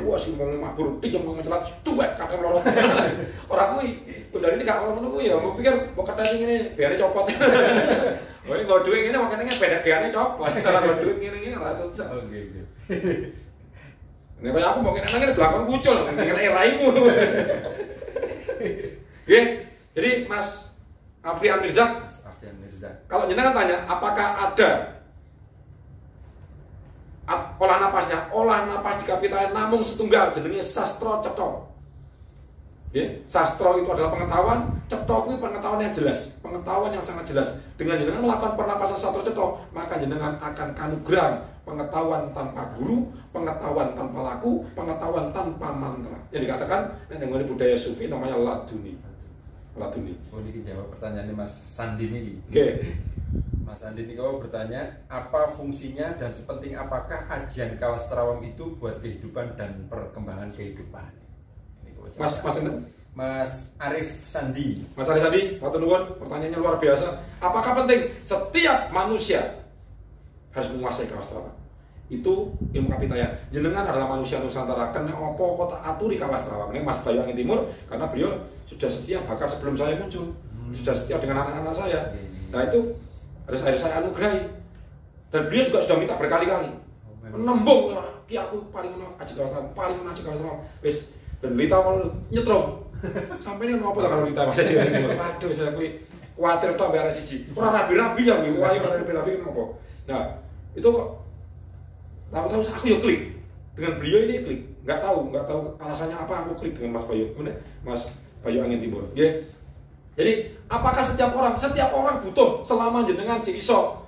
wah si mau mabur, tiga mau ngecelat, cuek kadang lorong. Orang kui, kundalini gak mau menunggu ya. Mau pikir mau ketemu ini, biarnya copot. Oh ini kalau duit ini makanya biarnya copot. Kalau duit ini lalu. Oke. Ini kayak aku mau kena di belakang kucul, kena raimu. Jadi Mas Afrian Mirzak, kalau jenengan tanya, apakah ada olah napas di kapitayan namung setunggal jenenge sastra cetok. Sastra itu adalah pengetahuan, cetok itu pengetahuan yang jelas, pengetahuan yang sangat jelas. Dengan jenengan melakukan pernapasan sastra cetok, maka jenengan akan kanugerah pengetahuan tanpa guru, pengetahuan tanpa laku, pengetahuan tanpa mantra. Yang dikatakan dengan budaya sufi namanya laduni. Oh, ini jawab pertanyaannya Mas Sandi ini. Oke. Mas Andi ini kau bertanya, apa fungsinya dan sepenting apakah ajian Kawas Trawang itu buat kehidupan dan perkembangan kehidupan? Mas Arif Sandi. Mas Arif Sandi, matur nuwun, pertanyaannya luar biasa. Apakah penting setiap manusia harus menguasai Kawas Trawang? Itu ilmu kapitayan. Jenengan adalah manusia Nusantara. Kena opo kota aturi Kawas Trawang. Ini Mas Bayu Angin Timur karena beliau sudah setia bahkan sebelum saya muncul. Sudah setia dengan anak-anak saya. Nah itu harus saya anugerahi. Dan beliau juga sudah minta berkali-kali. Menembung, ki aku paling enak Haji Kawas Trawang, paling enak Haji Kawas Trawang. Wis dan Lita mau nyetrum. Sampai ini apa kalau Lita Mas Haji Kawas Trawang. Waduh saya kuwi kuwatir tok mbek arek siji. Ora rabi-rabi ya kuwi, wae ora rabi-rabi kenapa. Nah, itu kok tahu-tahu aku yo klik. Dengan beliau ini klik. Enggak tahu alasannya apa aku klik dengan Mas Bayu. Kemudian Mas Bayu Angin Timur. Nggih. Jadi, apakah setiap orang butuh selama jenengan iso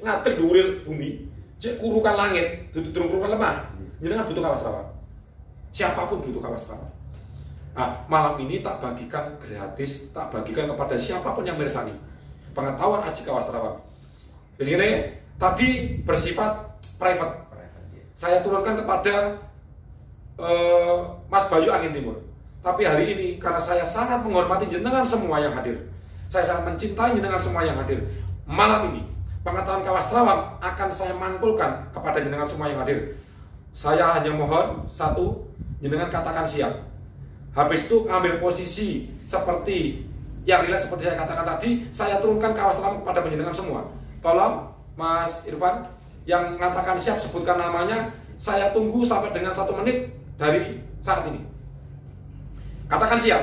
ngadeg dhuwur bumi, cek kurukan langit, durung kurukan lemah. Jenengan butuh kawas trawang. Siapapun butuh kawas trawang. Nah, malam ini tak bagikan gratis, tak bagikan kepada siapapun yang meresani pengetahuan aji kawas trawang. Di sini tadi bersifat private. Saya turunkan kepada Mas Bayu Angin Timur. Tapi hari ini karena saya sangat menghormati jenengan semua yang hadir, saya sangat mencintai jenengan semua yang hadir. Malam ini pengetahuan kawas trawang akan saya mangkulkan kepada jenengan semua yang hadir. Saya hanya mohon satu, jenengan katakan siap. Habis itu ambil posisi seperti yang rileks seperti saya katakan tadi. Saya turunkan kawas trawang kepada jenengan semua. Tolong Mas Irfan yang mengatakan siap, sebutkan namanya. Saya tunggu sampai dengan 1 menit dari saat ini. Katakan siap,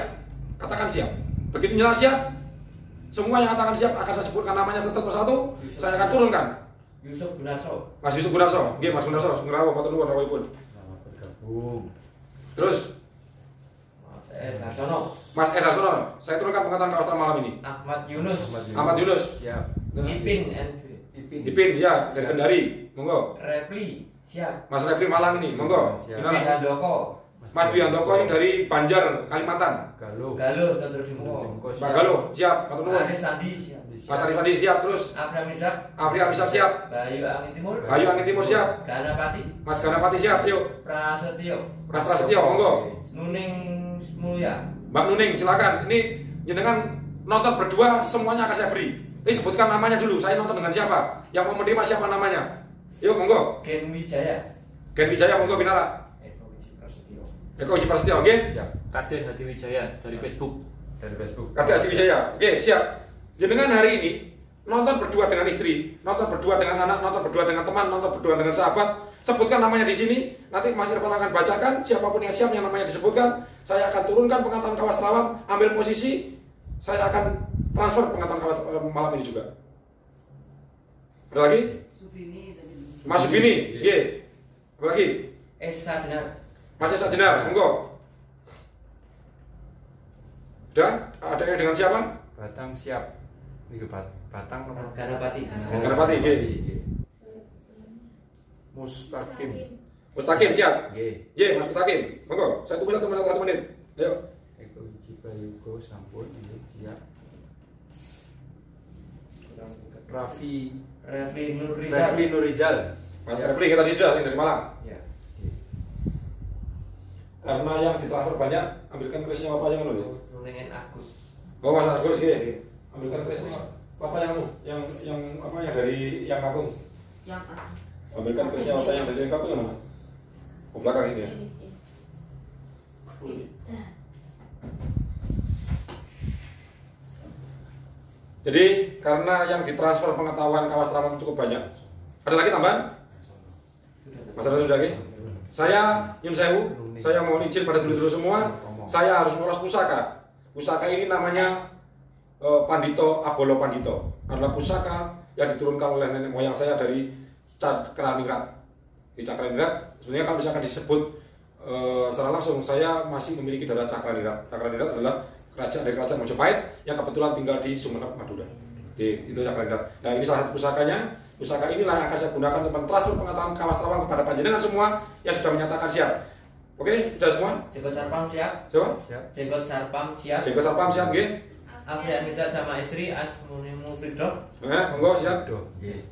katakan siap. Begitu nyala siap, semua yang katakan siap akan saya sebutkan namanya satu persatu. Saya akan turunkan. Yusuf Gunarso. Mas Yusuf Gunarso, nggih Mas Gunarso, sungguh matur nuwun rawuhipun. Selamat bergabung. Terus Mas S. Harsono. Mas S. Harsono, saya turunkan pengetahuan kawas trawang malam ini. Ahmad Yunus. Ahmad Yunus, Siap. Ipin NV. Ipin, ya dari Kendari, monggo. Repli. Siap. Mas Refri Malang ini, monggo. Siap. Gimana? Handoko. Mas Dwi Handoko ini dari Banjar, Kalimantan. Galuh. Galuh Chandra Dimoko. Pak Galuh, siap, matur nuwun. Aris Sandi siap. Mas Arif Andi siap, terus Afra Misak. Afri Amisap siap. Bayu Angin Timur. Bayu Angin Timur siap. Ganapati. Mas Ganapati siap, yuk. Prasetyo. Mas Prasetyo, monggo. Nuning Mulya. Mbak Nuning, silakan. Ini jenengan nonton berdua, semuanya akan saya beri. Ini sebutkan namanya dulu, saya nonton dengan siapa. Yang mau menerima siapa namanya. Yuk, monggo. Gen Wijaya. Gen Wijaya, monggo Binara. Eko Wiji Prasetyo. Eko Uji Prasetyo, oke. Siap. Kaden Hadi Wijaya dari Facebook. Dari Facebook. Kadek Haji Wijaya, oke, siap. Jenengan hari ini nonton berdua dengan istri, nonton berdua dengan anak, nonton berdua dengan teman, nonton berdua dengan sahabat. Sebutkan namanya di sini. Nanti Mas Irfan akan bacakan. Siapapun yang siap yang namanya disebutkan, saya akan turunkan pengetahuan kawas trawang, ambil posisi. Saya akan transfer pengetahuan kawas malam ini juga. Ada lagi? Mas Subini, ye. Apa lagi? Esa Jenar. Mas Esa Jenar, monggo. Udah? Ada yang dengan siapa? Batang siap. Ini Batang apa? Ganapati. Ganapati, nggih. Mustaqim. Mustaqim siap. Nggih. Ye, Mas Mustaqim. Monggo, saya tunggu 1 menit. Ayo. Eko Wiji Bayugo sampun ini siap. Raffi Refli Nurizal. Mas Refli kita tadi sudah yang dari Malang. Ya. Karena yang ditransfer banyak, ambilkan krisnya apa yang dulu. Nuningen Agus. Oh Mas Agus, ye. Ambilkan krisnya apa yang apa yang dari yang Kakung. Yang Ambilkan krisnya apa yang dari yang Kakung yang mana? Ke belakang ini ya. Jadi karena yang ditransfer pengetahuan kawas trawang cukup banyak. Ada lagi tambahan? Masalah sudah lagi? Saya Yun Sewu, saya mohon izin pada dulu semua. Saya harus ngurus pusaka. Pusaka ini namanya Pandito Abolo Pandito. Adalah pusaka yang diturunkan oleh nenek moyang saya dari Cakraningrat. Di Cakraningrat, sebenarnya kalau misalkan disebut secara langsung, saya masih memiliki darah Cakraningrat. Cakraningrat adalah kerajaan dari kerajaan Mojopahit yang kebetulan tinggal di Sumeneb, Madura. Oke, itu Cakraningrat. Nah ini salah satu pusakanya. Pusaka inilah yang akan saya gunakan untuk mentransfer pengetahuan kawas trawang kepada panjenengan semua yang sudah menyatakan siap. Oke, sudah semua? Jenggot Sarpam siap. Siapa? Siap. Jenggot Sarpam siap. Jenggot Sarpam siap, nggih? Afri Anissa sama istri Asmunimu Fridro. Monggo siap. Nggih.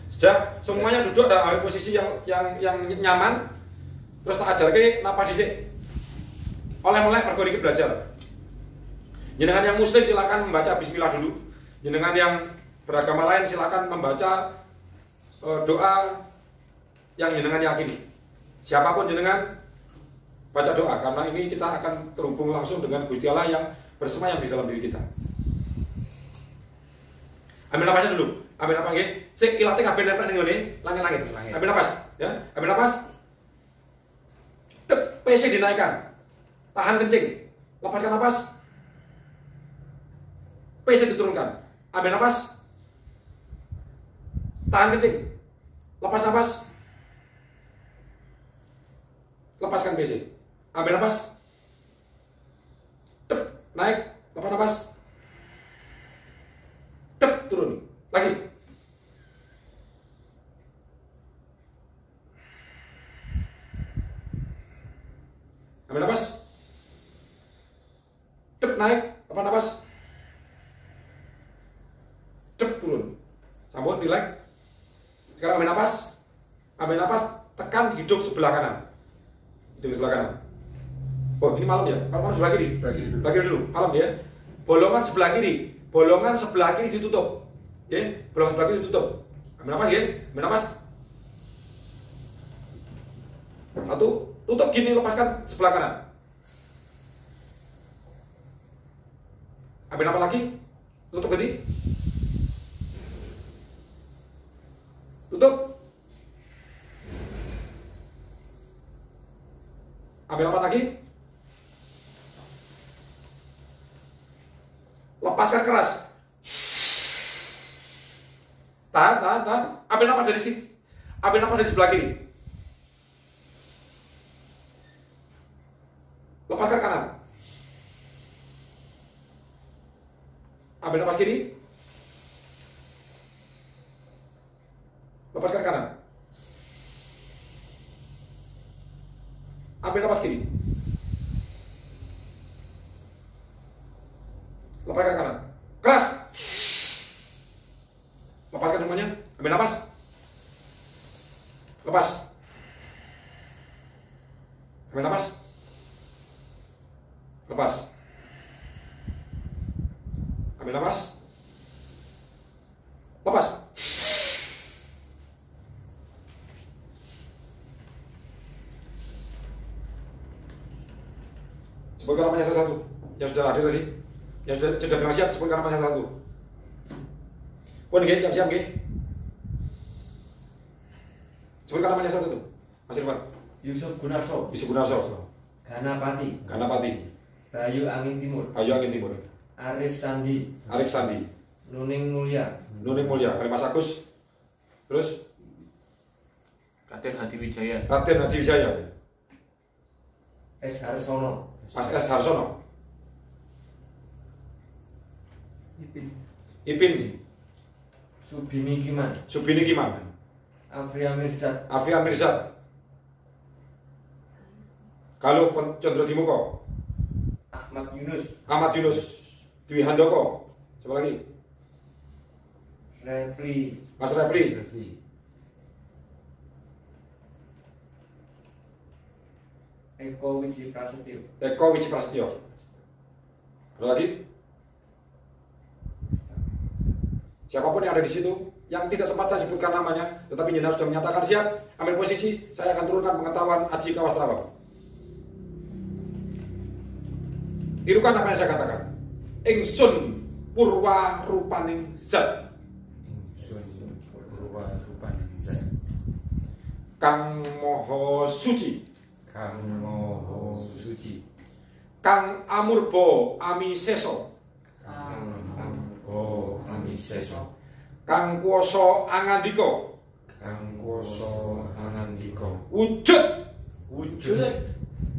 Sudah, semuanya duduk dan ambil posisi yang nyaman. Terus tak ajarke napa dhisik. Oleh-oleh mergo niki belajar. Jenengan yang muslim silakan membaca bismillah dulu. Jenengan yang beragama lain silakan membaca doa yang jenengan yakini. Siapapun jenengan baca doa karena ini kita akan terhubung langsung dengan Gusti Allah yang bersemayam di dalam diri kita. Ambil napasnya dulu. Ambil napas nggih. Sik ilate kabeh nempel ning ngene, langit-langit. Ambil napas, ya. Ambil napas. Tep, PC dinaikkan. Tahan kencing. Lepaskan napas. PC diturunkan. Ambil napas. Tahan kencing. Lepas napas. Lepaskan PC. Ambil napas. Tep, naik. Lepas napas. Tep, turun. Lagi. naik, apa napas? Cep turun. Sampun relax. Sekarang ambil napas. Ambil napas, tekan hidung sebelah kanan. Hidung sebelah kanan. Oh, ini malam ya. Kalau malam sebelah kiri. Sebelah kiri dulu. Malam ya. Bolongan sebelah kiri. Bolongan sebelah kiri ditutup. Ya, bolongan sebelah kiri ditutup. Ambil napas ya. Ambil napas. Satu, tutup gini, lepaskan sebelah kanan. Ambil napas lagi. Tutup berarti. Tutup. Ambil napas lagi. Lepaskan keras. Tahan. Ambil napas dari sini. Ambil napas dari sebelah kiri. Lepaskan kanan. Ambil napas kiri. Lepaskan kanan. Ambil napas kiri. Lepaskan kanan. Keras. Lepaskan semuanya. Ambil napas. Lepas. Ambil napas. Lepas. Ambil napas. Lepas. Sebutkan namanya satu-satu yang sudah hadir tadi, yang sudah bilang siap, sebutkan namanya satu. Pun guys, siap-siap guys. Sebutkan namanya satu tuh, Mas Irfan. Yusuf Gunarso, Yusuf Gunarso, Ganapati, Bayu Angin Timur, Arif Sandi, Nuning Mulya, Mas Agus, terus Raden Hadi Wijaya, S. Harsono, Mas S. Harsono, Ipin, Subini Kiman, Afrian Mirzad, Galuh Condrodimuko, Ahmad Yunus, Dwi Handoko, siapa lagi? Mas Refli, Eko Wiji Prasetyo. Ada lagi? Siapapun yang ada di situ, yang tidak sempat saya sebutkan namanya, tetapi jenazah sudah menyatakan siap, ambil posisi, saya akan turunkan pengetahuan Aji Kawastrawam. Tirukan apa yang saya katakan. Ingsun purwa rupaning zat. Kang Moho Suci. Kang Amurbo Amiseso. Kang Kuoso Angandiko. Wujud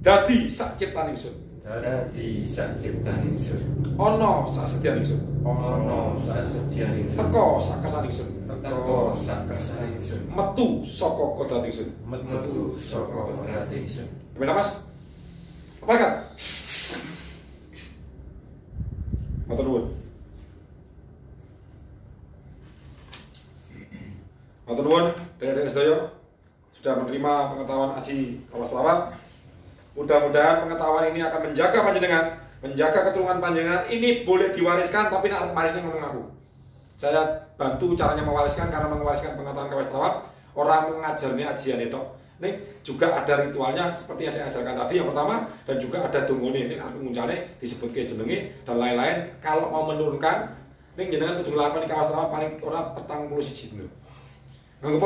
dadi sak ciptaning ingsun. Ana sak sedyan ingsun. Teka sak kersane ingsun. Metu saka kodrat ingsun. Ambil napas. Lepaskan. Matur nuwun. Matur nuwun dari sedaya sudah menerima pengetahuan Aji Kawastrawam. Mudah-mudahan pengetahuan ini akan menjaga panjenengan, menjaga keturunan panjenengan. Ini boleh diwariskan, tapi nak warisnya ngomong aku. Saya bantu caranya mewariskan karena mewariskan pengetahuan Kawastrawam. Orang mengajarnya ajian itu. Ini juga ada ritualnya seperti yang saya ajarkan tadi yang pertama, dan juga ada dungone ini nguncane disebut ke jenenge dan lain-lain. Kalau mau menurunkan, ini jenengan kudu nglakoni Kawastrawam paling ora 41 dino. Nganggo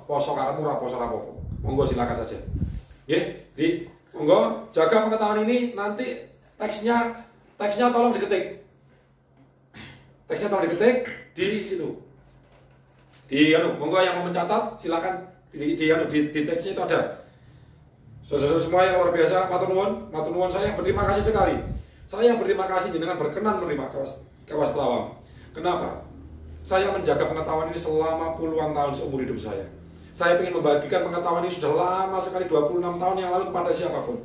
poso karepmu ora poso apa-apa. Monggo silakan saja. Nggih, di monggo jaga pengetahuan ini, nanti teksnya tolong diketik. Teksnya tolong diketik di situ. Monggo yang mau mencatat silakan di teksnya itu ada. Saudara semua yang luar biasa, matur nuwun, saya berterima kasih sekali. Saya berterima kasih jenengan berkenan menerima Kawastrawam. Kenapa? Saya menjaga pengetahuan ini selama puluhan tahun seumur hidup saya. Saya ingin membagikan pengetahuan ini sudah lama sekali, 26 tahun yang lalu kepada siapapun.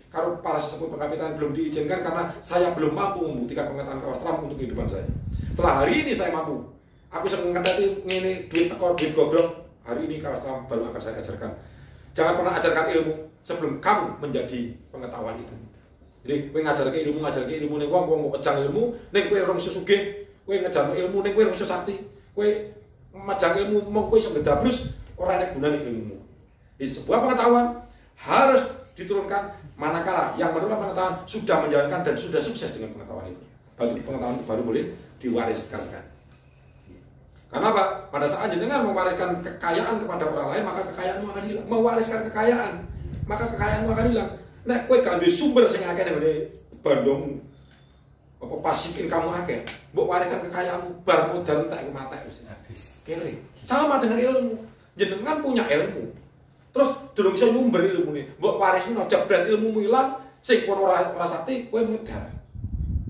karo para sesepuh pengkapitan belum diizinkan karena saya belum mampu membuktikan pengetahuan kawastrawan untuk kehidupan saya. Setelah hari ini saya mampu. Aku sering ngedati ngene duit teko duit gogrok. Hari ini kawastrawan baru akan saya ajarkan. Jangan pernah ajarkan ilmu sebelum kamu menjadi pengetahuan itu. Jadi kowe ngajarke ilmu ning wong pejang ilmu, ning kowe ora iso sugih, kowe ngejarno ilmu ning kowe ora iso sakti. Kowe majang ilmu mong kowe iso ngedabrus ora ana gunane ilmumu. Di sebuah pengetahuan harus diturunkan manakala yang menurut pengetahuan sudah menjalankan dan sudah sukses dengan pengetahuan itu. Baru pengetahuan itu baru boleh diwariskan. Karena apa? Pada saat jenengan mewariskan kekayaan kepada orang lain, maka kekayaanmu akan hilang. Mewariskan kekayaan, maka kekayaanmu akan hilang. Nek kowe gak duwe sumber sing akeh ngene bandung apa pasikin kamu akeh, mbok wariskan kekayaanmu bar modal entek iku matek wis habis. Kere. Sama dengan ilmu. Jenengan punya ilmu. Terus durung iso nyumber ilmune. Mbok warisno jebret ilmumu ilang, sing kono ora sakti kowe medar.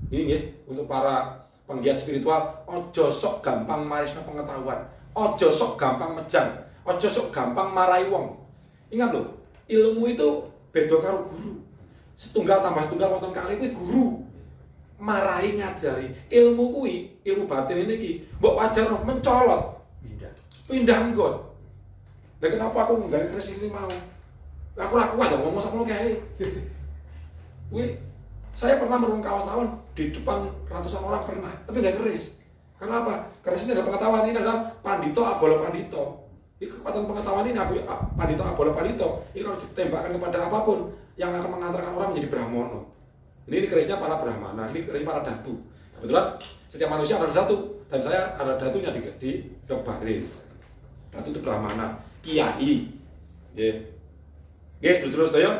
Ini nggih untuk para penggiat spiritual, ojo sok gampang marisno pengetahuan. Ojo sok gampang mejang. Ojo sok gampang marahi wong. Ingat loh, ilmu itu beda karo guru. Setunggal tambah setunggal wonten kali kuwi guru. Marahi ngajari. Ilmu kuwi, ilmu batin ini iki mbok wajarno mencolot. Pindah nggon. Lah kenapa aku nggawe keris ini mau? Aku ora kuat ngomong sama kae. Kuwi saya pernah merung kawastrawan di depan ratusan orang pernah, tapi gak keris. Karena apa? Keris ini adalah pengetahuan, ini adalah pandito abolo pandito. Ini kekuatan pengetahuan ini pandito abolo pandito. Ini kalau ditembakkan kepada apapun yang akan mengantarkan orang menjadi brahmono. Ini kerisnya para brahmana, ini keris para datu. Kebetulan setiap manusia ada datu dan saya ada datunya di Dok Baris. Datu itu brahmana, kiai. Nggih, terus ya.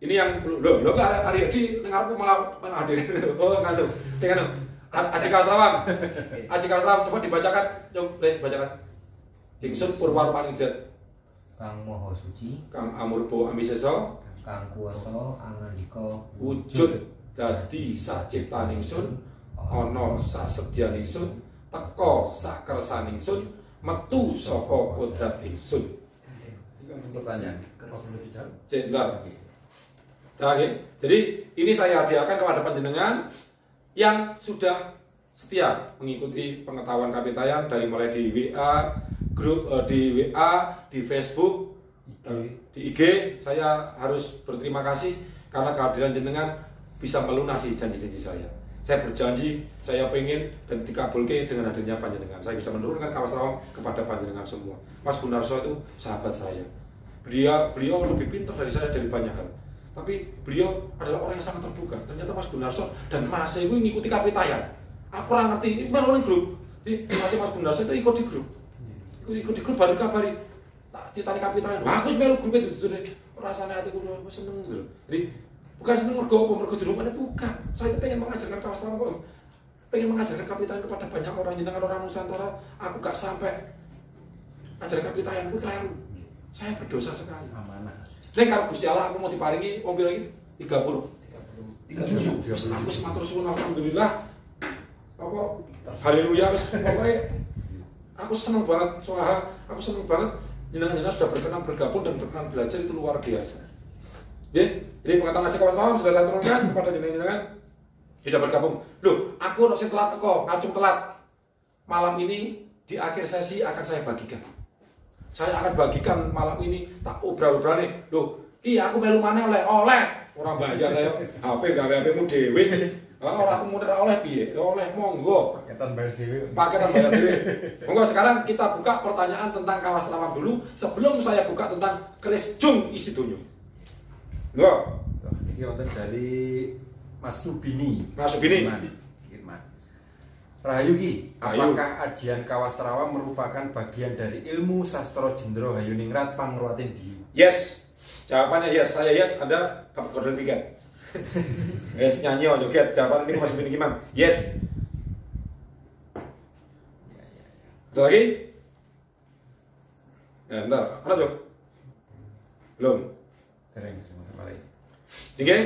Ini yang lho hari di dengarku malah hadir. Oh nganu. Sing anu. Aji Kasalam. Aji Kasalam coba dibacakan. Coba bacakan. Ingsun Purwarmaning Dhat. Kang Maha Suci, Kang Amurba Amisesa, Kang Kuwasa Angandika wujud dadi saciptaning ingsun, ana sasedyan ingsun, teka sakersaning ingsun, metu saka kodrat ingsun. Pertanyaan. Cek bentar. Nah, jadi ini saya hadiahkan kepada panjenengan yang sudah setia mengikuti pengetahuan kapitayan dari mulai di WA, grup di WA, di Facebook, di IG. Saya harus berterima kasih karena kehadiran jenengan bisa melunasi janji-janji saya. Saya berjanji, saya pengen dan dikabulkan dengan hadirnya panjenengan. Saya bisa menurunkan kawasan kepada panjenengan semua. Mas Gunarso itu sahabat saya. Beliau lebih pintar dari saya dari banyak hal. Tapi beliau adalah orang yang sangat terbuka. Ternyata Mas Gunarso dan Mas itu ngikuti kapitayan. Aku orang ngerti, ini memang grup. Jadi Mas Gunarso itu ikut di grup. Ikut di grup baru kabari. Tak ditani kapitayan. Wah, aku melu grup itu rasanya hatiku seneng gitu. Jadi bukan seneng mergo di rumahnya bukan. Saya pengen mengajarkan kawasan kok. Pengen mengajarkan kapitayan kepada banyak orang jenengan orang Nusantara. Aku gak sampai ajar kapitayan kuwi keliru. Saya berdosa sekali. Amanah. Nek kalau Gusti Allah aku mau diparingi wong pira iki? 30. 37. Aku sematur suwun alhamdulillah. Apa haleluya wis pokoke aku seneng banget aku seneng banget jenengan-jenengan sudah berkenan bergabung dan berkenan belajar itu luar biasa. Nggih, jadi pengetahuan aja kawan sudah saya turunkan kepada jenengan-jenengan sudah bergabung. Loh, aku ono sing telat teko, ngacung telat. Malam ini di akhir sesi akan saya bagikan. Saya akan bagikan malam ini tak obral-obrane. Loh, ki aku melu maneh oleh orang bayar ayo. HP gawe HP-mu dhewe. Ora aku muter oleh piye? Oleh monggo. Paketan bayar dhewe. Paketan bayar dhewe. Monggo sekarang kita buka pertanyaan tentang kawastrawan dulu sebelum saya buka tentang keris jung isi dunyo. Loh, Ini wonten dari Mas Subini. Mas Subini. Firman. Rahayu Ki, apakah ajian kawastrawan merupakan bagian dari ilmu sastra Jendro Hayuningrat Pangruatin Diyu? Yes. Jawabannya yes. Saya yes, Anda dapat kode tiket. Yes, nyanyi oh joget. Jawaban ini Mas Subini gimana? Yes. Ada lagi? Ya, bentar. Ada, Jok? Belum. Tereng. Oke,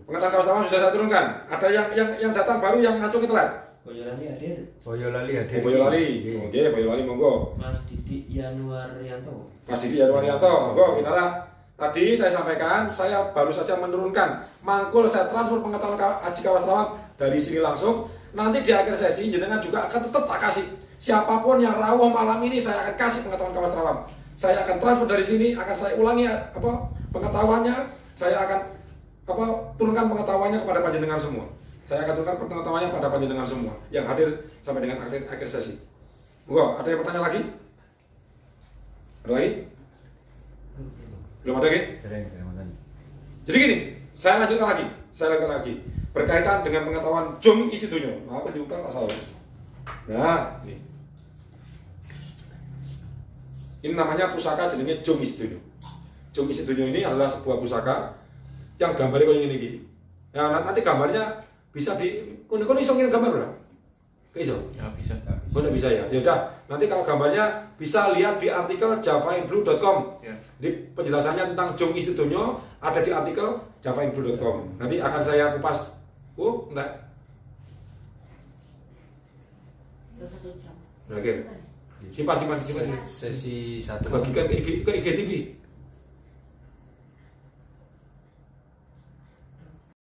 pengetahuan kawastrawan sudah saya turunkan. Ada yang datang baru yang ngacung telat. Boyolali hadir. Boyolali hadir. Boyolali. Oke, Boyolali monggo. Mas Didi Yanuaryanto. Mas Didi Yanuaryanto, monggo Kinara. Tadi saya sampaikan, saya baru saja menurunkan mangkul, saya transfer pengetahuan Haji Kawas Terawang dari sini langsung. Nanti di akhir sesi jenengan juga akan tetap tak kasih. Siapapun yang rawuh malam ini saya akan kasih pengetahuan Kawas Terawang. Saya akan transfer dari sini, akan saya ulangi pengetahuannya. Saya akan turunkan pengetahuannya kepada panjenengan semua. Saya akan turunkan pengetahuannya pada panjenengan semua yang hadir sampai dengan akhir sesi. Monggo, ada yang bertanya lagi? Ada lagi? Belum ada lagi? Jadi gini, saya lanjutkan lagi. Berkaitan dengan pengetahuan Jung Isi Dunyo. Aku dibuka tak salah. Nah, ini. Ini namanya pusaka jenenge Jung Isi Dunyo. Jung Isi Dunyo ini adalah sebuah pusaka yang gambarnya kayak gini. Nah, nanti gambarnya bisa di kono iso ngirim gambar ora? Iso? Ya bisa. Boleh bisa ya. Ya udah, nanti kalau gambarnya bisa lihat di artikel javainblue.com. Ya. Di penjelasannya tentang Jung Isi Dunyo ada di artikel javainblue.com. Nanti akan saya kupas. Enggak. Oke. Simpan. Sesi 1 Bagikan ke IGTV.